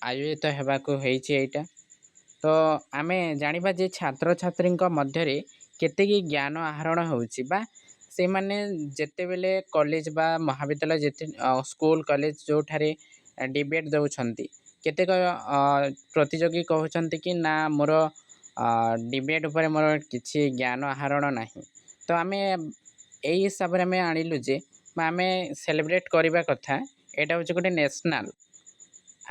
ଆୟୋଜିତ ହେବାକୁ ହେଇଛି ଏଇଟା। ତ ଆମେ ଜାଣିବା ଯେ ଛାତ୍ରଛାତ୍ରୀଙ୍କ ମଧ୍ୟରେ କେତିକି ଜ୍ଞାନ ଆହରଣ ହେଉଛି ବା ସେମାନେ ଯେତେବେଳେ କଲେଜ ବା ମହାବିଦ୍ୟାଳୟ ସ୍କୁଲ କଲେଜ ଯେଉଁଠାରେ ଡିବେଟ୍ ଦେଉଛନ୍ତି, କେତେକ ପ୍ରତିଯୋଗୀ କହୁଛନ୍ତି କି ନା ମୋର ଡିବେଟ୍ ଉପରେ ମୋର କିଛି ଜ୍ଞାନ ଆହରଣ ନାହିଁ। ତ ଆମେ ଏଇ ହିସାବରେ ଆମେ ଆଣିଲୁ ଯେ ବା ଆମେ ସେଲିବ୍ରେଟ୍ କରିବା କଥା, ଏଇଟା ହେଉଛି ଗୋଟେ ନ୍ୟାସନାଲ୍।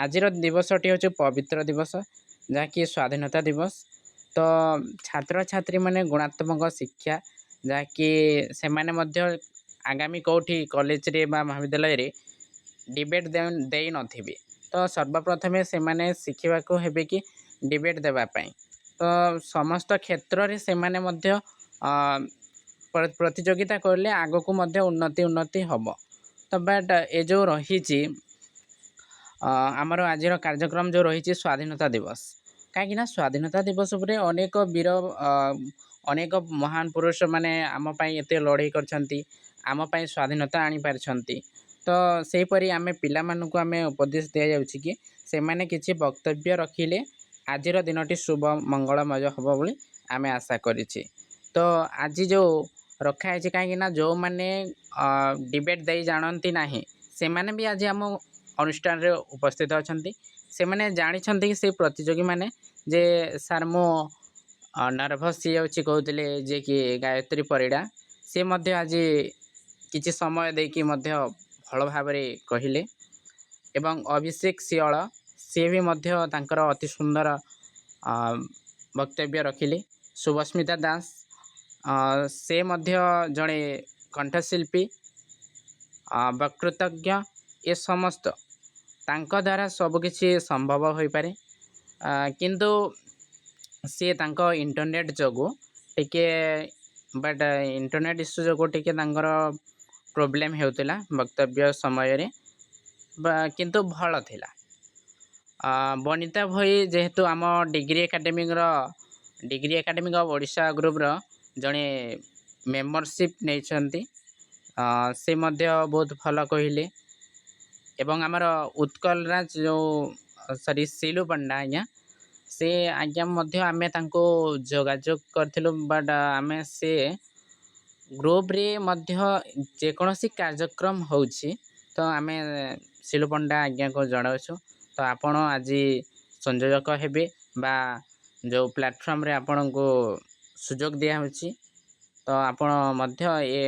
ଆଜିର ଦିବସଟି ହେଉଛି ପବିତ୍ର ଦିବସ, ଯାହାକି ସ୍ୱାଧୀନତା ଦିବସ। ତ ଛାତ୍ରଛାତ୍ରୀମାନେ ଗୁଣାତ୍ମକ ଶିକ୍ଷା, ଯାହାକି ସେମାନେ ମଧ୍ୟ ଆଗାମୀ କେଉଁଠି କଲେଜରେ ବା ମହାବିଦ୍ୟାଳୟରେ ଡିବେଟ୍ ଦେଇନଥିବେ, ତ ସର୍ବପ୍ରଥମେ ସେମାନେ ଶିଖିବାକୁ ହେବେ କି ଡିବେଟ୍ ଦେବା ପାଇଁ। ତ ସମସ୍ତ କ୍ଷେତ୍ରରେ ସେମାନେ ମଧ୍ୟ ପ୍ରତିଯୋଗିତା କରିଲେ ଆଗକୁ ମଧ୍ୟ ଉନ୍ନତି ହେବ। ତ ବଟ୍ ଏ ଯେଉଁ ରହିଛି ଆମର ଆଜିର କାର୍ଯ୍ୟକ୍ରମ ଯେଉଁ ରହିଛି ସ୍ୱାଧୀନତା ଦିବସ, କାହିଁକିନା ସ୍ୱାଧୀନତା ଦିବସ ଉପରେ ଅନେକ ବୀର ଅନେକ ମହାନ ପୁରୁଷମାନେ ଆମ ପାଇଁ ଏତେ ଲଢ଼େଇ କରିଛନ୍ତି, ଆମ ପାଇଁ ସ୍ୱାଧୀନତା ଆଣିପାରିଛନ୍ତି। ତ ତ ସେହିପରି ଆମେ ପିଲାମାନଙ୍କୁ ଆମେ ଉପଦେଶ ଦିଆଯାଉଛି କି ସେମାନେ କିଛି ବକ୍ତବ୍ୟ ରଖିଲେ ଆଜିର ଦିନଟି ଶୁଭ ମଙ୍ଗଳମୟ ହେବ ବୋଲି ଆମେ ଆଶା କରିଛେ। ତ ଆଜି ଯେଉଁ ରଖା ହେଇଛି କାହିଁକିନା ଯେଉଁମାନେ ଡିବେଟ୍ ଦେଇ ଜାଣନ୍ତି ନାହିଁ ସେମାନେ ବି ଆଜି ଆମ ଅନୁଷ୍ଠାନରେ ଉପସ୍ଥିତ ଅଛନ୍ତି। ସେମାନେ ଜାଣିଛନ୍ତି କି ସେ ପ୍ରତିଯୋଗୀମାନେ ଯେ ସାର୍ ମୁଁ ନର୍ଭସ୍ ହେଇଯାଉଛି କହୁଥିଲେ ଯେ କି ଗାୟତ୍ରୀ ପରିଡ଼ା, ସେ ମଧ୍ୟ ଆଜି କିଛି ସମୟ ଦେଇକି ମଧ୍ୟ ଭଲ ଭାବରେ କହିଲେ। ଏବଂ ଅଭିଷେକ ସିଂହଳ ସିଏ ବି ମଧ୍ୟ ତାଙ୍କର ଅତି ସୁନ୍ଦର ବକ୍ତବ୍ୟ ରଖିଲେ। ଶୁଭସ୍ମିତା ଦାସ ସେ ମଧ୍ୟ ଜଣେ କଣ୍ଠଶିଳ୍ପୀ, ବକ୍ତୃତାଜ୍ଞ, ଏ ସମସ୍ତ ତାଙ୍କ ଦ୍ୱାରା ସବୁକିଛି ସମ୍ଭବ ହୋଇପାରେ। କିନ୍ତୁ ସିଏ ତାଙ୍କ ଇଣ୍ଟରନେଟ୍ ଯୋଗୁଁ ଟିକେ ଇଣ୍ଟରନେଟ୍ ଇସ୍ୟୁ ଯୋଗୁଁ ଟିକେ ତାଙ୍କର ପ୍ରୋବ୍ଲେମ୍ ହେଉଥିଲା ବକ୍ତବ୍ୟ ସମୟରେ, କିନ୍ତୁ ଭଲ ଥିଲା। ବନିତା ଭୋଇ ଯେହେତୁ ଆମ ଡିଗ୍ରୀ ଏକାଡେମିକ୍ ଅଫ୍ ଓଡ଼ିଶା ଗ୍ରୁପ୍ର ଜଣେ ମେମ୍ବରସିପ୍ ନେଇଛନ୍ତି, ସେ ମଧ୍ୟ ବହୁତ ଭଲ କହିଲେ। ଏବଂ ଆମର ଉତ୍କଳ ରାଜ ସିଲୁ ପଣ୍ଡା ଆଜ୍ଞା, ସେ ଆଜ୍ଞା ମଧ୍ୟ ଆମେ ତାଙ୍କୁ ଯୋଗାଯୋଗ କରିଥିଲୁ, ବଟ୍ ଆମେ ସେ ଗ୍ରୁପ୍ରେ ମଧ୍ୟ ଯେକୌଣସି କାର୍ଯ୍ୟକ୍ରମ ହେଉଛି ତ ଆମେ ସିଲୁ ପଣ୍ଡା ଆଜ୍ଞାକୁ ଜଣାଉଛୁ। ତ ଆପଣ ଆଜି ସଂଯୋଜକ ହେବେ ବା ଯେଉଁ ପ୍ଲାଟଫର୍ମରେ ଆପଣଙ୍କୁ ସୁଯୋଗ ଦିଆହେଉଛି ତ ଆପଣ ମଧ୍ୟ ଏ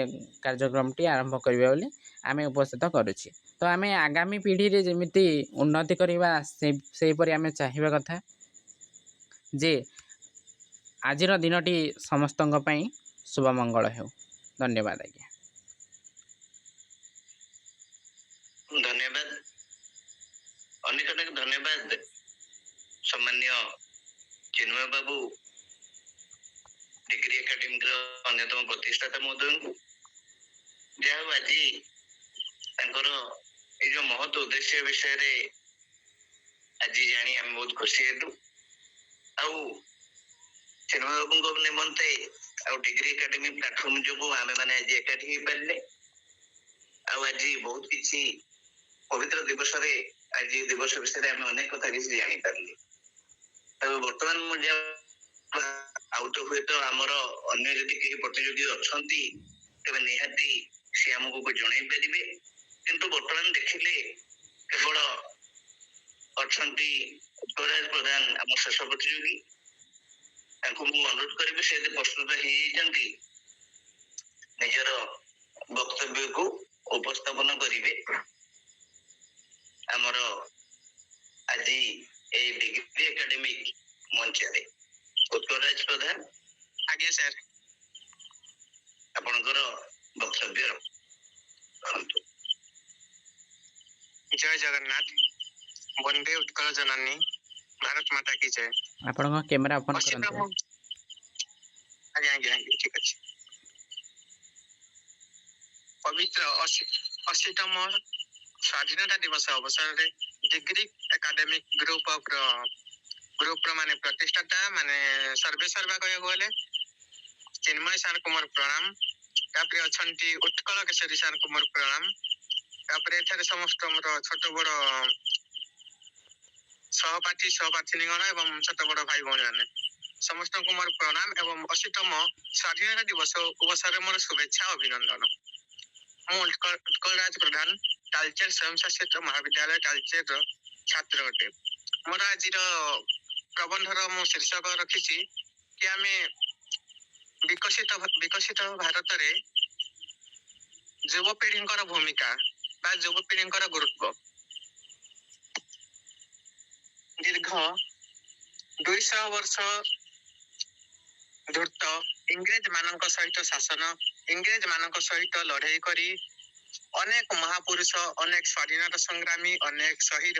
କାର୍ଯ୍ୟକ୍ରମଟି ଆରମ୍ଭ କରିବେ ବୋଲି ଆମେ ଉପସ୍ଥିତ କରୁଛି। ତ ଆମେ ଆଗାମୀ ପିଢ଼ିରେ ଯେମିତି ଉନ୍ନତି କରିବା ସେହିପରି ଆମେ ଚାହିଁବା କଥା ଯେ ଆଜିର ଦିନଟି ସମସ୍ତଙ୍କ ପାଇଁ ଶୁଭମଙ୍ଗଳ ହେଉ। ଧନ୍ୟବାଦ ଆଜ୍ଞା। ଧନ୍ୟବାଦ, ଅନେକ ଅନେକ ଧନ୍ୟବାଦ ସମ୍ମାନୀୟ ଚିନ୍ମୟ ବାବୁ, ଡିଗ୍ରୀ ଏକାଡେମିର ଅନ୍ୟତମ ପ୍ରତିଷ୍ଠାତା ମହୋଦୟଙ୍କୁ। ଯାହା ହଉ ଆଜି ତାଙ୍କର ଏଇ ଯୋଉ ମହତ୍ ଉଦ୍ଦେଶ୍ୟ ବିଷୟରେ ଆଜି ଜାଣି ଆମେ ବହୁତ ଖୁସି ହେଲୁ। ଆଉ ଚିନ୍ମୟ ବାବୁଙ୍କ ନିମନ୍ତେ ଆଉ ଡିଗ୍ରୀ ଏକାଡେମି ପ୍ଲାଟଫର୍ମ ଯୋଗୁଁ ଆମେ ମାନେ ଆଜି ଏକାଠି ହେଇପାରିଲେ। ଆଉ ଆଜି ବହୁତ କିଛି ପବିତ୍ର ଦିବସରେ ଆଜି ଦିବସ ବିଷୟରେ ଆମେ ଅନେକ କଥା କିଛି ଜାଣିପାରିଲେ। ଆଉ ବର୍ତ୍ତମାନ ମୁଁ ଆଉ ତ ହୁଏତ ଆମର ଅନ୍ୟ ଯଦି କେହି ପ୍ରତିଯୋଗୀ ଅଛନ୍ତି ତେବେ ନିହାତି ସେ ଆମକୁ ଜଣାଇ ପାରିବେ। କିନ୍ତୁ ବର୍ତ୍ତମାନ ଦେଖିଲେ କେବଳ ଅଛନ୍ତି ଉତ୍କଳରାଜ ପ୍ରଧାନ ଆମ ଶେଷ ପ୍ରତିଯୋଗୀ। ତାଙ୍କୁ ମୁଁ ଅନୁରୋଧ କରିବି ସେ ଯଦି ପ୍ରସ୍ତୁତ ହେଇଯାଇଛନ୍ତି ନିଜର ବକ୍ତବ୍ୟକୁ ଉପସ୍ଥାପନ କରିବେ ଆମର ଆଜି এই ডিগ্রি একাডেমিক মঞ্চରେ। ଉତ୍କଳରାଜ ପ୍ରଧାନ, ଆଜ୍ଞା ସାର୍। ଆପଣଙ୍କର ବକ୍ତବ୍ୟ ରଖନ୍ତୁ। ଜୟ ଜଗନ୍ନାଥ, ବନ୍ଦେ ଉତ୍କଳ ଜନନୀ, ଭାରତ ମାତା କି ଜୟ। ଆପଣଙ୍କ କ୍ୟାମେରା ଓପନ୍ କରନ୍ତୁ। ଆଜ୍ଞା ଆଜ୍ଞା ଆଜ୍ଞା ଠିକ ଅଛି। ପବିତ୍ର 80ତମ ସ୍ୱାଧୀନତା ଦିବସ ଅବସରରେ ଡିଗ୍ରୀ ଏକାଡେମିକ ଗ୍ରୁପର ମାନେ ପ୍ରତିଷ୍ଠାତା ମାନେ ସର୍ବେ ସର୍ବା କହିବାକୁ ଗଲେ ଚିନ୍ମୟ ସାର୍ଙ୍କୁ ମୋର ପ୍ରଣାମ। ତାପରେ ଅଛନ୍ତି ଉତ୍କଳ କେଶରୀ ସାର୍ଙ୍କୁ ମୋର ପ୍ରଣାମ। ତାପରେ ଏଠାରେ ସମସ୍ତ ମୋର ଛୋଟ ବଡ ସହପାଠିନୀଗଣ ଏବଂ ଛୋଟ ବଡ ଭାଇ ଭଉଣୀ ମାନେ ସମସ୍ତଙ୍କୁ ମୋର ପ୍ରଣାମ ଏବଂ 80ତମ ସ୍ୱାଧୀନତା ଦିବସ ଅବସରରେ ମୋର ଶୁଭେଚ୍ଛା ଅଭିନନ୍ଦନ। ମୁଁ ଉତ୍କଳରାଜ ପ୍ରଧାନ, ତାଳଚେର ସ୍ୱୟଂଶାସିତ ମହାବିଦ୍ୟାଳୟ ତାଳଚେରର ଛାତ୍ର ଅଟେ। ମୋର ଆଜିର ପ୍ରବନ୍ଧର ମୁଁ ଶୀର୍ଷକ ରଖିଛି କି ଆମେ ବିକଶିତ ଭାରତରେ ଯୁବପିଢିଙ୍କର ଭୂମିକା ବା ଯୁବପିଢିଙ୍କର ଗୁରୁତ୍ୱ। ଦୀର୍ଘ 200 ବର୍ଷ ଧୂର୍ତ୍ତ ଇଂରେଜ ମାନଙ୍କ ସହିତ ଶାସନ, ଇଂରେଜ ମାନଙ୍କ ସହିତ ଲଢେଇ କରି ଅନେକ ମହାପୁରୁଷ, ଅନେକ ସ୍ୱାଧୀନତା ସଂଗ୍ରାମୀ, ଅନେକ ଶହୀଦ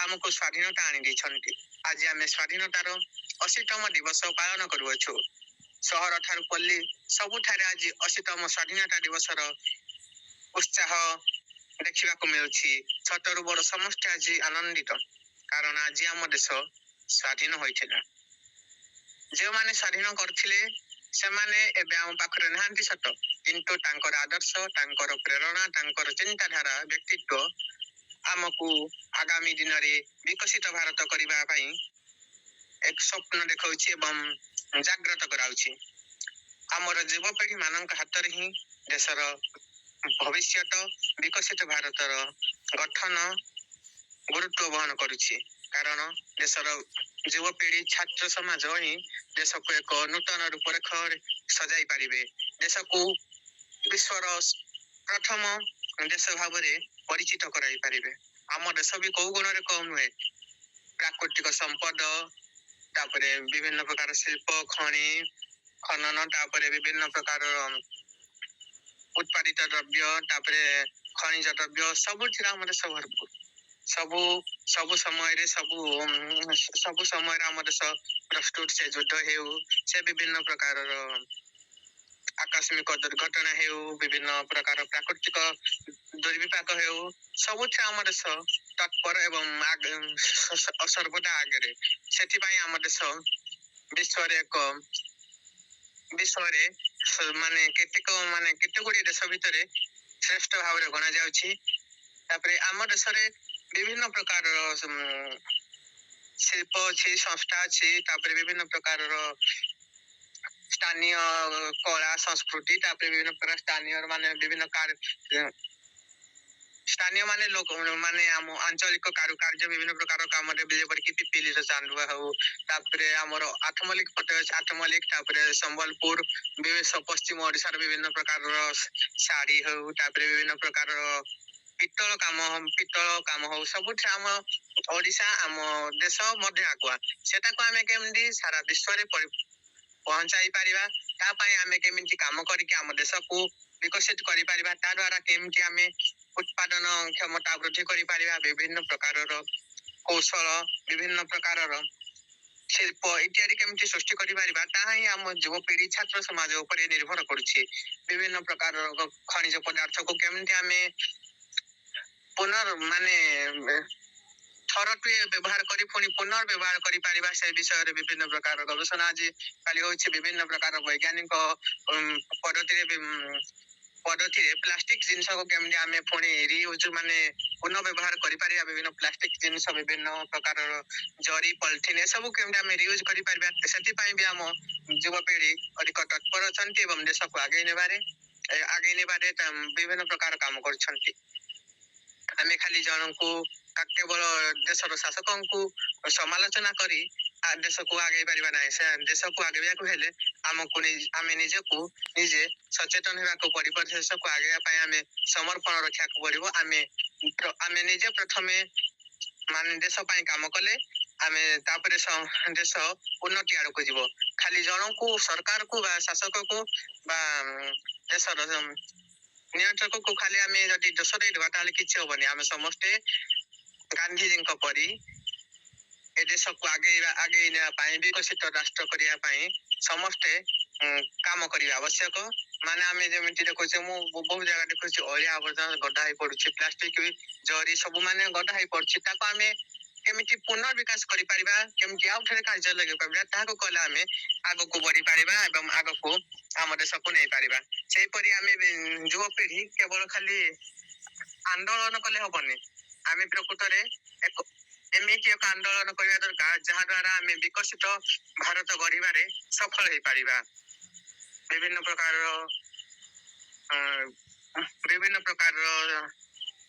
ଆମକୁ ସ୍ୱାଧୀନତା ଆଣି ଦେଇଛନ୍ତି। ଆଜି ଆମେ ସ୍ୱାଧୀନତାର 80ତମ ଦିବସ ପାଳନ କରୁଅଛୁ। ସହର ଠାରୁ ପଲ୍ଲୀ ସବୁଠାରେ ଆଜି 80ତମ ସ୍ୱାଧୀନତା ଦିବସର ଉତ୍ସାହ ଦେଖିବାକୁ ମିଳୁଛି। ଛୋଟରୁ ବଡ ସମସ୍ତେ ଆଜି ଆନନ୍ଦିତ, କାରଣ ଆଜି ଆମ ଦେଶ ସ୍ୱାଧୀନ ହୋଇଥିଲା। ଯେଉଁମାନେ ସ୍ୱାଧୀନ କରିଥିଲେ ସେମାନେ ଏବେ ଆମ ପାଖରେ ନାହାନ୍ତି ସତ, କିନ୍ତୁ ତାଙ୍କର ଆଦର୍ଶ, ତାଙ୍କର ପ୍ରେରଣା, ତାଙ୍କର ଚିନ୍ତାଧାରା, ବ୍ୟକ୍ତିତ୍ୱ ଆମକୁ ଆଗାମୀ ଦିନରେ ବିକଶିତ ଭାରତ କରିବା ପାଇଁ ଏକ ସ୍ୱପ୍ନ ଦେଖାଉଛି ଏବଂ ଜାଗ୍ରତ କରାଉଛି। ଆମର ଯୁବପିଢ଼ି ମାନଙ୍କ ହାତରେ ହିଁ ଦେଶର ଭବିଷ୍ୟତ, ବିକଶିତ ଭାରତର ଗଠନ ଗୁରୁତ୍ୱ ବହନ କରୁଛି। କାରଣ ଦେଶର ଯୁବପିଢ଼ି, ଛାତ୍ର ସମାଜ ହିଁ ଦେଶକୁ ଏକ ନୂତନ ରୂପରେଖରେ ସଜାଇ ପାରିବେ, ଦେଶକୁ ବିଶ୍ୱର ପ୍ରଥମ ଦେଶ ଭାବରେ ପରିଚିତ କରାଇ ପାରିବେ। ଆମ ଦେଶ ବି କୋଉ ଗୁଣରେ କମ୍ ନୁହେଁ। ପ୍ରାକୃତିକ ସମ୍ପଦ, ତାପରେ ବିଭିନ୍ନ ପ୍ରକାର ଶିଳ୍ପ, ଖଣି ଖନନ, ତାପରେ ବିଭିନ୍ନ ପ୍ରକାରର ଉତ୍ପାଦିତ ଦ୍ରବ୍ୟ, ତାପରେ ଖଣିଜ ଦ୍ରବ୍ୟ, ସବୁଥିରେ ଆମ ଦେଶ ଭରପୁର। ସବୁ ସମୟରେ ସବୁ ସମୟରେ ଆମ ଦେଶ ପ୍ରସ୍ତୁତ। ସେ ଯୁଦ୍ଧ ହେଉ, ସେ ବିଭିନ୍ନ ପ୍ରକାରର ଆକସ୍ମିକ ଦୁର୍ଘଟଣା ହେଉ, ବିଭିନ୍ନ ପ୍ରକାର ପ୍ରାକୃତିକ ଦୁର୍ବିପାକ ହେଉ, ସବୁଥିରେ ଆମ ଦେଶ ତତ୍ପର ଏବଂ ସର୍ବଦା ଆଗରେ। ସେଥିପାଇଁ ଆମ ଦେଶ ବିଶ୍ୱରେ କେତେ ଗୁଡ଼ିଏ ଦେଶ ଭିତରେ ଶ୍ରେଷ୍ଠ ଭାବରେ ଗଣା ଯାଉଛି। ତାପରେ ଆମ ଦେଶରେ ବିଭିନ୍ନ ପ୍ରକାରର ଶିଳ୍ପ ଅଛି, ସଂସ୍ଥା ଅଛି, ତାପରେ ବିଭିନ୍ନ ପ୍ରକାରର ସ୍ଥାନୀୟ କଳା ସଂସ୍କୃତି, ତାପରେ ବିଭିନ୍ନ ପ୍ରକାର ସ୍ଥାନୀୟ ମାନେ ଆମ ଆଞ୍ଚଳିକ କାରୁକାର୍ଯ୍ୟ ବିଭିନ୍ନ ପ୍ରକାର କାମରେ, ଯେପରିକି ପିପିଲିର ଚାନ୍ଦୁଆ ହଉ, ତାପରେ ଆମର ଆଠମଲ୍ଲିକ ପଟେ ଅଛି ଆଠମଲ୍ଲିକ, ତାପରେ ସମ୍ବଲପୁର, ପଶ୍ଚିମ ଓଡ଼ିଶାର ବିଭିନ୍ନ ପ୍ରକାରର ଶାଢ଼ୀ ହଉ, ତାପରେ ବିଭିନ୍ନ ପ୍ରକାରର ପିତ୍ତଳ କାମ ହଉ, ସବୁଠି ଆମ ଓଡ଼ିଶା, ଆମ ଦେଶ ମଧ୍ୟ ଆଗୁଆ। ସେଟାକୁ ଆମେ କେମିତି ସାରା ବିଶ୍ୱରେ ପହଞ୍ଚାଇ ପାରିବା, ତା ପାଇଁ ଆମେ କେମିତି କାମ କରିକି ଆମ ଦେଶକୁ ବିକଶିତ କରିପାରିବା, ତା ଦ୍ୱାରା କେମିତି ଆମେ ଉତ୍ପାଦନ କ୍ଷମତା ବୃଦ୍ଧି କରିପାରିବା, ବିଭିନ୍ନ ପ୍ରକାରର କୌଶଳ, ବିଭିନ୍ନ ପ୍ରକାରର ଶିଳ୍ପ ଇତ୍ୟାଦି କେମିତି ସୃଷ୍ଟି କରିପାରିବା, ତାହା ହିଁ ଆମ ଯୁବପିଢ଼ି, ଛାତ୍ର ସମାଜ ଉପରେ ନିର୍ଭର କରୁଛି। ବିଭିନ୍ନ ପ୍ରକାରର ଖଣିଜ ପଦାର୍ଥକୁ କେମିତି ଆମେ ଥରଟିଏ ବ୍ୟବହାର କରି ପୁଣି ପୁନର୍ବ୍ୟବହାର କରିପାରିବା, ସେ ବିଷୟରେ ବିଭିନ୍ନ ପ୍ରକାର ଗବେଷଣା ଆଜି କାଲି ହେଉଛି। ବିଭିନ୍ନ ପ୍ରକାର ବୈଜ୍ଞାନିକ ପଦ୍ଧତିରେ ପ୍ଲାଷ୍ଟିକ ଜିନିଷକୁ କେମିତି ଆମେ ପୁଣି ରିୟୁଜ ପୁନଃବ୍ୟବହାର କରିପାରିବା, ବିଭିନ୍ନ ପ୍ଲାଷ୍ଟିକ ଜିନିଷ, ବିଭିନ୍ନ ପ୍ରକାରର ଜରି, ପଲିଥିନ୍ ଏସବୁ କେମିତି ଆମେ ରିୟୁଜ କରିପାରିବା, ସେଥିପାଇଁ ବି ଆମ ଯୁବପିଢ଼ି ଅଧିକ ତତ୍ପର ଅଛନ୍ତି ଏବଂ ଦେଶକୁ ଆଗେଇ ନେବାରେ ବିଭିନ୍ନ ପ୍ରକାର କାମ କରୁଛନ୍ତି। ଆମେ ଖାଲି ଜଣଙ୍କୁ କେବଳ ଦେଶର ଶାସକଙ୍କୁ ସମାଲୋଚନା କରି ଦେଶକୁ ଆଗେଇ ପାରିବା ନାହିଁ। ସେ ଦେଶକୁ ଆଗେଇବାକୁ ହେଲେ ଆମେ ନିଜେ ସଚେତନ ହେବାକୁ ପଡ଼ିବ। ଦେଶକୁ ଆଗେଇବା ପାଇଁ ଆମେ ସମର୍ପଣ ରଖିବାକୁ ପଡ଼ିବ। ଆମେ ନିଜେ ପ୍ରଥମେ ଦେଶ ପାଇଁ କାମ କଲେ ଆମେ ତାପରେ ଦେଶ ଉନ୍ନତି ଆଡ଼କୁ ଯିବ। ଖାଲି ଜଣଙ୍କୁ, ସରକାରକୁ ବା ଶାସକକୁ ବା ଦେଶର ନିୟନ୍ତ୍ରକକୁ ଖାଲି ଆମେ ଯଦି ଦୋଷ ଦେଇଦେବା ତାହେଲେ କିଛି ହବନି। ଆମେ ସମସ୍ତେ ଗାନ୍ଧୀଜୀଙ୍କ ପରି ଏ ଦେଶକୁ ଆଗେଇ ନେବା ପାଇଁ, ବିକଶିତ ରାଷ୍ଟ୍ର କରିବା ପାଇଁ ସମସ୍ତେ କାମ କରିବା ଆବଶ୍ୟକ। ଆମେ ଯେମିତି ଦେଖୁଛେ, ମୁଁ ବହୁତ ଜାଗା ଦେଖୁଛି ଅଳିଆ ଆବର୍ଜନା ଗଦା ହେଇ ପଡୁଛି, ପ୍ଲାଷ୍ଟିକ ଜରି ସବୁ ଗଦା ହେଇ ପଡୁଛି। ତାକୁ ଆମେ କେମିତି ପୁନର୍ବିକାଶ କରିପାରିବା, କେମିତି ଆଉ ଥରେ କାର୍ଯ୍ୟ ଲଗେଇ ପାରିବା, ତାହାକୁ କଲେ ଆମେ ଆଗକୁ ବଢି ପାରିବା ଏବଂ ଆଗକୁ ଆମ ଦେଶକୁ ନେଇପାରିବା। ସେହିପରି ଆମେ ଯୁବପିଢି କେବଳ ଖାଲି ଆନ୍ଦୋଳନ କଲେ ହବନି, ଆମେ ପ୍ରକୃତରେ ଏମିତି ଏକ ଆନ୍ଦୋଳନ କରିବା ଦରକାର ଯାହା ଦ୍ୱାରା ଆମେ ବିକଶିତ ଭାରତ ଗଢିବାରେ ସଫଳ ହେଇପାରିବା। ବିଭିନ୍ନ ପ୍ରକାରର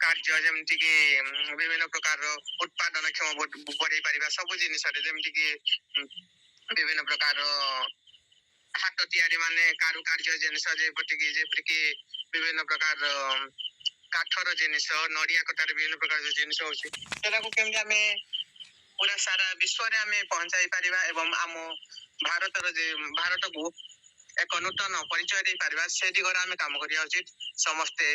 କାର୍ଯ୍ୟ, ଯେମିତିକି ବିଭିନ୍ନ ପ୍ରକାରର ଉତ୍ପାଦନ କ୍ଷମ ବଢେଇ ପାରିବା ସବୁ ଜିନିଷରେ, ଯେମିତିକି ବିଭିନ୍ନ ପ୍ରକାର ହାତ ତିଆରି କାରୁକାର୍ଯ୍ୟ ଜିନିଷ, ଯେପରିକି ବିଭିନ୍ନ ପ୍ରକାର କାଠର ଜିନିଷ, ନଡିଆ କଟାରେ ବିଭିନ୍ନ ପ୍ରକାର ଜିନିଷ ହଉଛି, ସେଟାକୁ କେମିତି ଆମେ ପୁରା ସାରା ବିଶ୍ୱରେ ଆମେ ପହଞ୍ଚାଇ ପାରିବା ଏବଂ ଆମ ଭାରତକୁ ଏକ ନୂତନ ପରିଚୟ ଦେଇପାରିବା, ସେ ଦିଗରେ ଆମେ କାମ କରିବା ଉଚିତ। ସମସ୍ତେ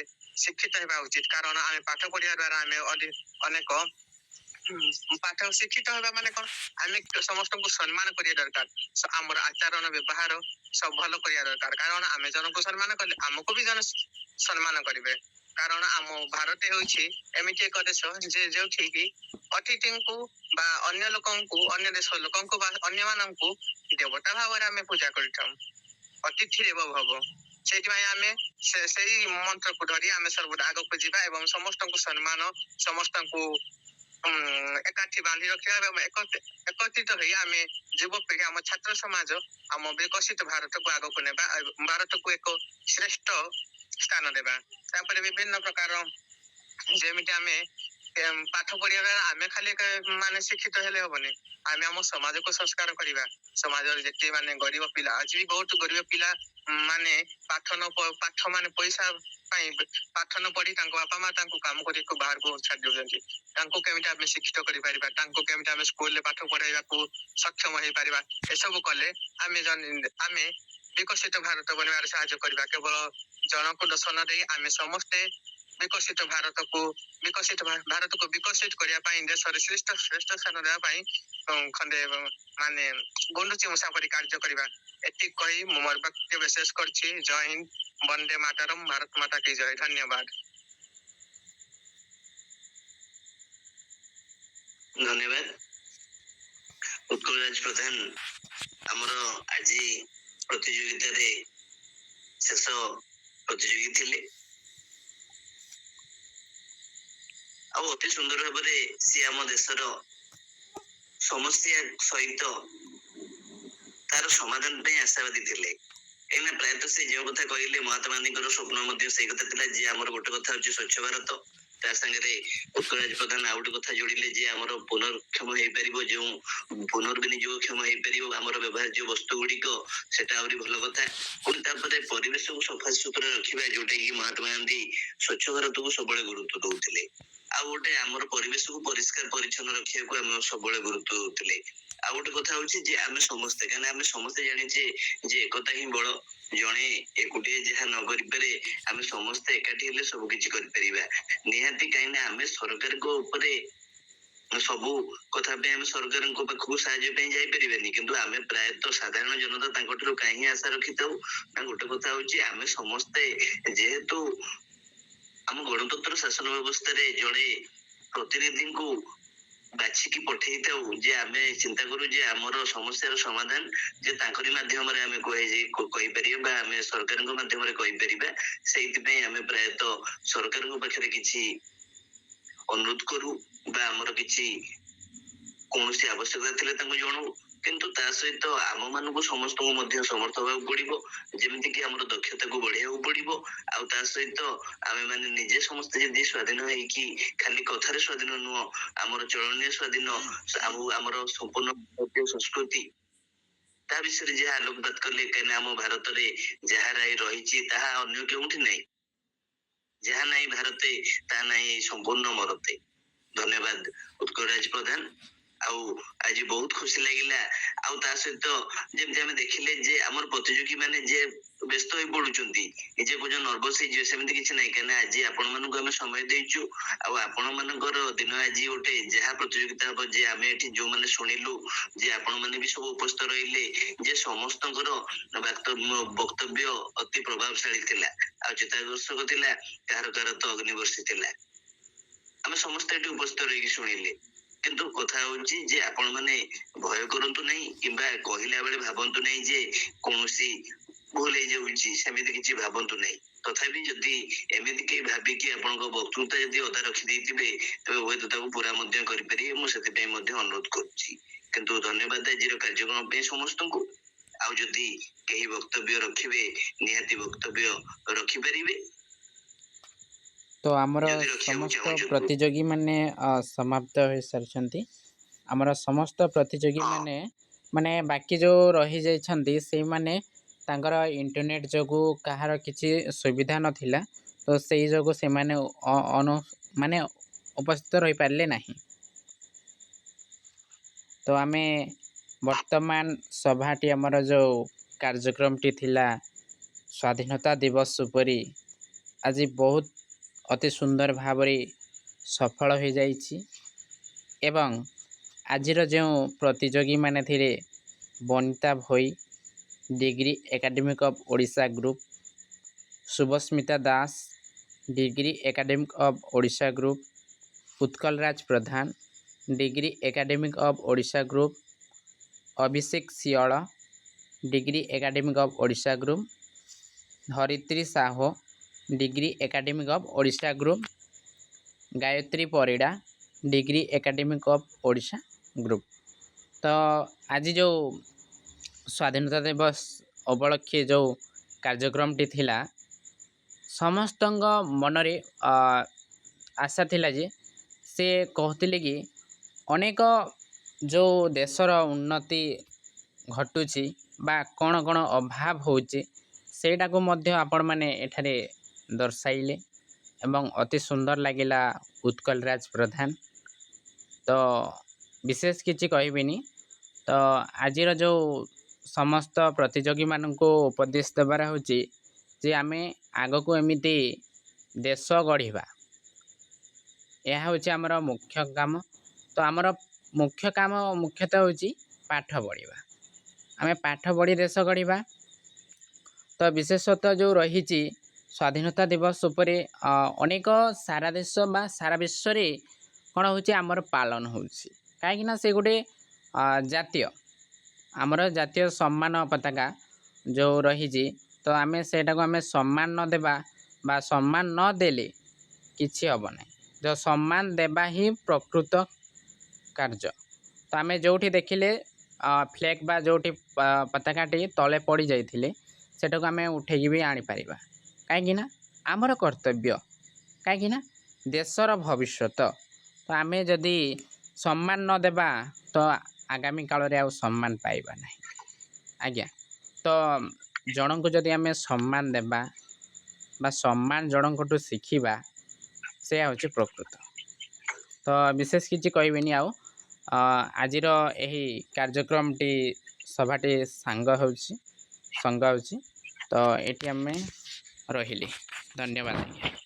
ଶିକ୍ଷିତ ହେବା ଉଚିତ, କାରଣ ଆମେ ପାଠ ପଢିବା ଦ୍ୱାରା ଆମେ ଅନେକ ଶିକ୍ଷିତ ହେବା କଣ, ଆମେ ସମସ୍ତଙ୍କୁ ସମ୍ମାନ କରିବା ଦରକାର। ଆମର ଆଚରଣ ବ୍ୟବହାର ସବୁ ଭଲ କରିବା ଦରକାର, କାରଣ ଆମେ ଜଣଙ୍କୁ ସମ୍ମାନ କଲେ ଆମକୁ ବି ଜଣେ ସମ୍ମାନ କରିବେ। କାରଣ ଆମ ଭାରତ ହେଉଛି ଏମିତି ଏକ ଦେଶ ଯେଉଁଠିକି ଅତିଥିଙ୍କୁ ବା ଅନ୍ୟ ଲୋକଙ୍କୁ, ଅନ୍ୟ ଦେଶ ଲୋକଙ୍କୁ ବା ଅନ୍ୟମାନଙ୍କୁ ଦେବତା ଭାବରେ ଆମେ ପୂଜା କରିଥାଉ। ଅତିଥି ଦେବ ଭବ। ସେଇଥିପାଇଁ ଆମେ ସେଇ ମନ୍ତ୍ରକୁ ଧରି ଆମେ ସର୍ବଦା ଆଗକୁ ଯିବା ଏବଂ ସମସ୍ତଙ୍କୁ ସମ୍ମାନ, ସମସ୍ତଙ୍କୁ ଏକାଠି ବାନ୍ଧି ରଖିବା ଏବଂ ଏକତ୍ରିତ ହୋଇ ଆମେ ଯୁବପିଢ଼ି, ଆମ ଛାତ୍ର ସମାଜ ଆମ ବିକଶିତ ଭାରତକୁ ଆଗକୁ ନେବା, ଭାରତକୁ ଏକ ଶ୍ରେଷ୍ଠ ସ୍ଥାନ ଦେବା। ତାପରେ ବିଭିନ୍ନ ପ୍ରକାର ଯେମିତି ଆମେ ପାଠ ପଢିବା, ଆମେ ଖାଲି ମାନେ ଶିକ୍ଷିତ ହେଲେ ହବନି, ଆମେ ଆମ ସମାଜକୁ ସଂସ୍କାର କରିବା। ସମାଜରେ ଯେତେ ମାନେ ଗରିବ ପିଲା, ଆଜି ବି ବହୁତ ଗରିବ ପିଲା ମାନେ ପାଠ ମାନେ ପଇସା ପାଇଁ ପାଠ ନ ପଢି ତାଙ୍କ ବାପା ମା ତାଙ୍କୁ କାମ କରିବାକୁ ବାହାରକୁ ଛାଡି ଦଉଛନ୍ତି। ତାଙ୍କୁ କେମିତି ଆମେ ଶିକ୍ଷିତ କରିପାରିବା, ତାଙ୍କୁ କେମିତି ଆମେ ସ୍କୁଲରେ ପାଠ ପଢାଇବାକୁ ସକ୍ଷମ ହେଇପାରିବା, ଏସବୁ କଲେ ଆମେ ବିକଶିତ ଭାରତ ବନିବାରେ ସାହାଯ୍ୟ କରିବା। କେବଳ ଜଣକୁ ଦୋଷ ନ ଦେଇ ଆମେ ସମସ୍ତେ ବିକଶିତ ଭାରତକୁ ବିକଶିତ କରିବା ପାଇଁ, ଦେଶରେ ଶ୍ରେଷ୍ଠ ସ୍ଥାନ ଦେବା ପାଇଁ ଖଣ୍ଡେ ମାନେ ଗୁଣ୍ଡୁଚି ମୂଷା ପରି କାର୍ଯ୍ୟ କରିବା। ଏତିକି କହି ମୁଁ ମୋର ବକ୍ତବ୍ୟ ଶେଷ କରିଛି। ଜୟ ହିନ୍ଦ, ବନ୍ଦେ ମାତରମ୍, ଭାରତ ମାତା କି ଜୟ। ଧନ୍ୟବାଦ। ଧନ୍ୟବାଦ। ଉତ୍କଳ ରାଜ ପ୍ରଧାନ ଆମର ଆଜି ପ୍ରତିଯୋଗିତାରେ ଶେଷ ପ୍ରତିଯୋଗୀ ଥିଲେ। ଆଉ ଅତି ସୁନ୍ଦର ଭାବରେ ସିଏ ଆମ ଦେଶର ସମସ୍ୟା ସହିତ ତାର ସମାଧାନ ପାଇଁ ଆଶାବାଦୀ ଥିଲେ। ଏଇନା ପ୍ରାୟତଃ ସେ ଯେଉଁ କଥା କହିଲେ, ମହାତ୍ମା ଗାନ୍ଧୀଙ୍କର ସ୍ୱପ୍ନ ମଧ୍ୟ ସେଇ କଥା ଥିଲା ଯେ ଆମର ଗୋଟେ କଥା ହଉଛି ସ୍ୱଚ୍ଛ ଭାରତ, ତା ସାଙ୍ଗରେ ଉତ୍କଳ ରାଜ ପ୍ରଧାନ ଆଉ ଗୋଟେ କଥା ଯୋଡ଼ିଲେ ଯେ ଆମର ପୁନର୍କ୍ଷମ ହେଇପାରିବ, ଯେଉଁ ପୁନର୍ବିନିଯୋଗକ୍ଷମ ହେଇପାରିବ ଆମର ବ୍ୟବହାର୍ଯ୍ୟ ବସ୍ତୁ ଗୁଡ଼ିକ, ସେଟା ଆହୁରି ଭଲ କଥା। ପୁଣି ତାପରେ ପରିବେଶକୁ ସଫାସୁତୁରା ରଖିବା, ଯୋଉଟା କି ମହାତ୍ମା ଗାନ୍ଧୀ ସ୍ୱଚ୍ଛ ଭାରତକୁ ସବୁବେଳେ ଗୁରୁତ୍ୱ ଦଉଥିଲେ। ଆଉ ଗୋଟେ ଆମର ପରିବେଶକୁ ପରିଷ୍କାର ପରିଚ୍ଛନ୍ନ ରଖିବାକୁ ଆମେ ସବୁବେଳେ ଗୁରୁତ୍ୱ ଦଉଥିଲେ। ଆଉ ଗୋଟେ କଥା ହଉଛି ଯେ ଆମେ ସମସ୍ତେ, କାହିଁକିନା ଆମେ ସମସ୍ତେ ଜାଣିଛେ ଯେ ଏକତା ହିଁ ବଳ, ଜଣେ ଏକୁଟିଆ ଯାହା ନ କରିପାରେ ଆମେ ସମସ୍ତେ ଏକାଠି ହେଲେ ସବୁ କିଛି କରିପାରିବା ନିହାତି। କାହିଁକିନା ଆମେ ସରକାରଙ୍କ ଉପରେ ସବୁ କଥା ପାଇଁ ଆମେ ସରକାରଙ୍କ ପାଖକୁ ସାହାଯ୍ୟ ପାଇଁ ଯାଇପାରିବାନି, କିନ୍ତୁ ଆମେ ପ୍ରାୟତଃ ସାଧାରଣ ଜନତା ତାଙ୍କ ଠାରୁ କାହିଁ ଆଶା ରଖିଥାଉ ନା ଗୋଟେ କଥା ହଉଛି ଆମେ ସମସ୍ତେ ଯେହେତୁ ଆମ ଗଣତନ୍ତ୍ର ଶାସନ ବ୍ୟବସ୍ଥାରେ ଜଣେ ପ୍ରତିନିଧିଙ୍କୁ ବାଛିକି ପଠେଇଥାଉ, ଯେ ଆମେ ଚିନ୍ତା କରୁ ଯେ ଆମର ସମସ୍ୟାର ସମାଧାନ ଯେ ତାଙ୍କରି ମାଧ୍ୟମରେ ଆମେ କହିପାରିବା ବା ଆମେ ସରକାରଙ୍କ ମାଧ୍ୟମରେ କହିପାରିବା। ସେଇଥିପାଇଁ ଆମେ ପ୍ରାୟତଃ ସରକାରଙ୍କ ପାଖରେ କିଛି ଅନୁରୋଧ କରୁ ବା ଆମର କିଛି କୌଣସି ଆବଶ୍ୟକତା ଥିଲେ ତାଙ୍କୁ ଜଣାଉ। କିନ୍ତୁ ତା ସହିତ ଆମ ମାନଙ୍କୁ ସମସ୍ତଙ୍କୁ ମଧ୍ୟ ସମର୍ଥ ହେବାକୁ ପଡିବ, ଯେମିତିକି ଆମର ଦକ୍ଷତାକୁ ବଢେଇବାକୁ ପଡିବ। ଆଉ ତା ସହିତ ଆମେ ମାନେ ନିଜେ ସମସ୍ତେ ଯଦି ସ୍ୱାଧୀନ ହେଇକି ଖାଲି କଥାରେ ସ୍ୱାଧୀନ ନୁହଁ, ଆମର ଚଳନୀୟ ସ୍ୱାଧୀନ, ଆଉ ଆମର ସମ୍ପୂର୍ଣ୍ଣ ଭାରତୀୟ ସଂସ୍କୃତି ତା ବିଷୟରେ ଯାହା ଆଲୋକପାତ କଲେ, କାହିଁକିନା ଆମ ଭାରତରେ ଯାହା ରାୟ ରହିଛି ତାହା ଅନ୍ୟ କେଉଁଠି ନାହିଁ, ଯାହା ନାହିଁ ଭାରତେ ତାହା ନାହିଁ ସମ୍ପୂର୍ଣ୍ଣ ମରତେ। ଧନ୍ୟବାଦ ଉତ୍କଳ ରାଜ ପ୍ରଧାନ। ଆଉ ଆଜି ବହୁତ ଖୁସି ଲାଗିଲା। ଆଉ ତା ସହିତ ଯେମିତି ଆମେ ଦେଖିଲେ ଯେ ଆମର ପ୍ରତିଯୋଗୀ ମାନେ ଯେ ବ୍ୟସ୍ତ ହୋଇ ପଡୁଛନ୍ତି, ନିଜେ କହୁଛନ୍ତି ନର୍ଭସ ହେଇଯିବେ, ସେମିତି କିଛି ନାହିଁ। କାହିଁକିନା ଆଜି ଆପଣ ମାନଙ୍କୁ ଆମେ ସମୟ ଦେଇଛୁ, ଆଉ ଆପଣ ମାନଙ୍କର ଦିନ ଆଜି ଗୋଟେ ଯାହା ପ୍ରତିଯୋଗିତା ହବ, ଯେ ଆମେ ଏଠି ଯୋଉମାନେ ଶୁଣିଲୁ ଯେ ଆପଣ ମାନେ ବି ସବୁ ଉପସ୍ଥିତ ରହିଲେ, ଯେ ସମସ୍ତଙ୍କର ବକ୍ତବ୍ୟ ଅତି ପ୍ରଭାବଶାଳୀ ଥିଲା ଆଉ ଚିତ୍ତାକର୍ଷକ ଥିଲା, କାହାର ତ ଅଗ୍ନିବର୍ଷୀ ଥିଲା। ଆମେ ସମସ୍ତେ ଏଠି ଉପସ୍ଥିତ ରହିକି ଶୁଣିଲେ। କିନ୍ତୁ କଥା ହଉଛି ଯେ ଆପଣ ମାନେ ଭୟ କରନ୍ତୁ ନାହିଁ, କିମ୍ବା କହିଲା ବେଳେ ଭାବନ୍ତୁ ନାହିଁ ଯେ କୌଣସି ଭୁଲ ହେଇଯାଉଛି, ସେମିତି କିଛି ଭାବନ୍ତୁ ନାହିଁ। ତଥାପି ଯଦି ଏମିତି କେହି ଭାବିକି ଆପଣଙ୍କ ବକ୍ତୃତା ଯଦି ଅଧା ରଖିଦେଇଥିବେ, ତେବେ ହୁଏତ ତାକୁ ପୁରା ମଧ୍ୟ କରିପାରିବେ। ମୁଁ ସେଥିପାଇଁ ମଧ୍ୟ ଅନୁରୋଧ କରୁଛି। କିନ୍ତୁ ଧନ୍ୟବାଦ ଆଜିର କାର୍ଯ୍ୟକ୍ରମ ପାଇଁ ସମସ୍ତଙ୍କୁ। ଆଉ ଯଦି କେହି ବକ୍ତବ୍ୟ ରଖିବେ, ନିହାତି ବକ୍ତବ୍ୟ ରଖିପାରିବେ। ତ ଆମର ସମସ୍ତ ପ୍ରତିଯୋଗୀ ମାନେ ସମାପ୍ତ ହୋଇସାରିଛନ୍ତି। ଆମର ସମସ୍ତ ପ୍ରତିଯୋଗୀ ମାନେ ବାକି ଯେଉଁ ରହିଯାଇଛନ୍ତି, ସେଇମାନେ ତାଙ୍କର ଇଣ୍ଟରନେଟ୍ ଯୋଗୁଁ କାହାର କିଛି ସୁବିଧା ନଥିଲା, ତ ସେଇ ଯୋଗୁଁ ସେମାନେ ମାନେ ଉପସ୍ଥିତ ରହିପାରିଲେ ନାହିଁ। ତ ଆମେ ବର୍ତ୍ତମାନ ସଭାଟି ଆମର ଯେଉଁ କାର୍ଯ୍ୟକ୍ରମଟି ଥିଲା ସ୍ୱାଧୀନତା ଦିବସ ଉପରେ, ଆଜି ବହୁତ ଅତି ସୁନ୍ଦର ଭାବରେ ସଫଳ ହୋଇଯାଇଛି। ଏବଂ ଆଜିର ଯେଉଁ ପ୍ରତିଯୋଗୀମାନେ ଥିଲେ, Banita Bhoi, degree academic of Odisha group, Subhasmita Das, degree academic of Odisha group, Utkal Raj Pradhan, degree academic of Odisha group, Abhishek Sial, degree academic of Odisha group, Dharitri Saho degree academic of Odisha group, Gayatri Parida degree academic of Odisha group. तो आज जो स्वाधीनता दिवस उपलक्षे जो कार्यक्रमटी थिला समस्त मनरे आशा थिला जे से कहते कि अनेक जो देशर उन्नति घटुची बा कौन कौन अभाव होची सेटा को मध्य आपण माने एठारे दर्शाइले एवं अति सुंदर लगिला उत्कल राज प्रधान। तो विशेष किछि कहबिनी। तो आजिर जो समस्त प्रतियोगी माननको उपदेश देबार होची जे आमे आगो को एमिति देश गढ़िबा, यह होची हमर मुख्य काम। तो हमर मुख्य काम मुख्यतः होची पाठ पढ़िबा, आमे पाठ पढ़ी देश गढ़िबा। तो विशेषतः जो रही स्वाधीनता दिवस उपरे अनेक सारा देश बा सारा विश्व रे कौन होची आमर पालन होची कहीं से गोटे जातीय आमर जातीय सम्मान पताका जो रही। तो आमे सेटा को आमे सम्मान न देबा बा सम्मान न देले किछि हब नै। जो सम्मान देबा ही प्रकृत कार्य। तो आमे जोठी देखिले फ्लैग बा जोठी पताकाटी तले पड़ी जाइथिले सेटा को आमे उठेकी भी आनी पारिबा कहीं आमर कर्तव्य कहीं देशर भविष्य। तो आमे जदि सम्मान न देबा तो आगामी काल रे आ सम्मान पाइबा नहीं आज्ञा। तो जन को जदि आमे सम्मान देबा बा सम्मान जनकटू शिखिबा से होची प्रकृत। तो विशेष किछि कहबिनी आउ आजिर एही कार्यक्रमटी सभाटी संग होची। तो एटी आमे रहिले। धन्यवाद।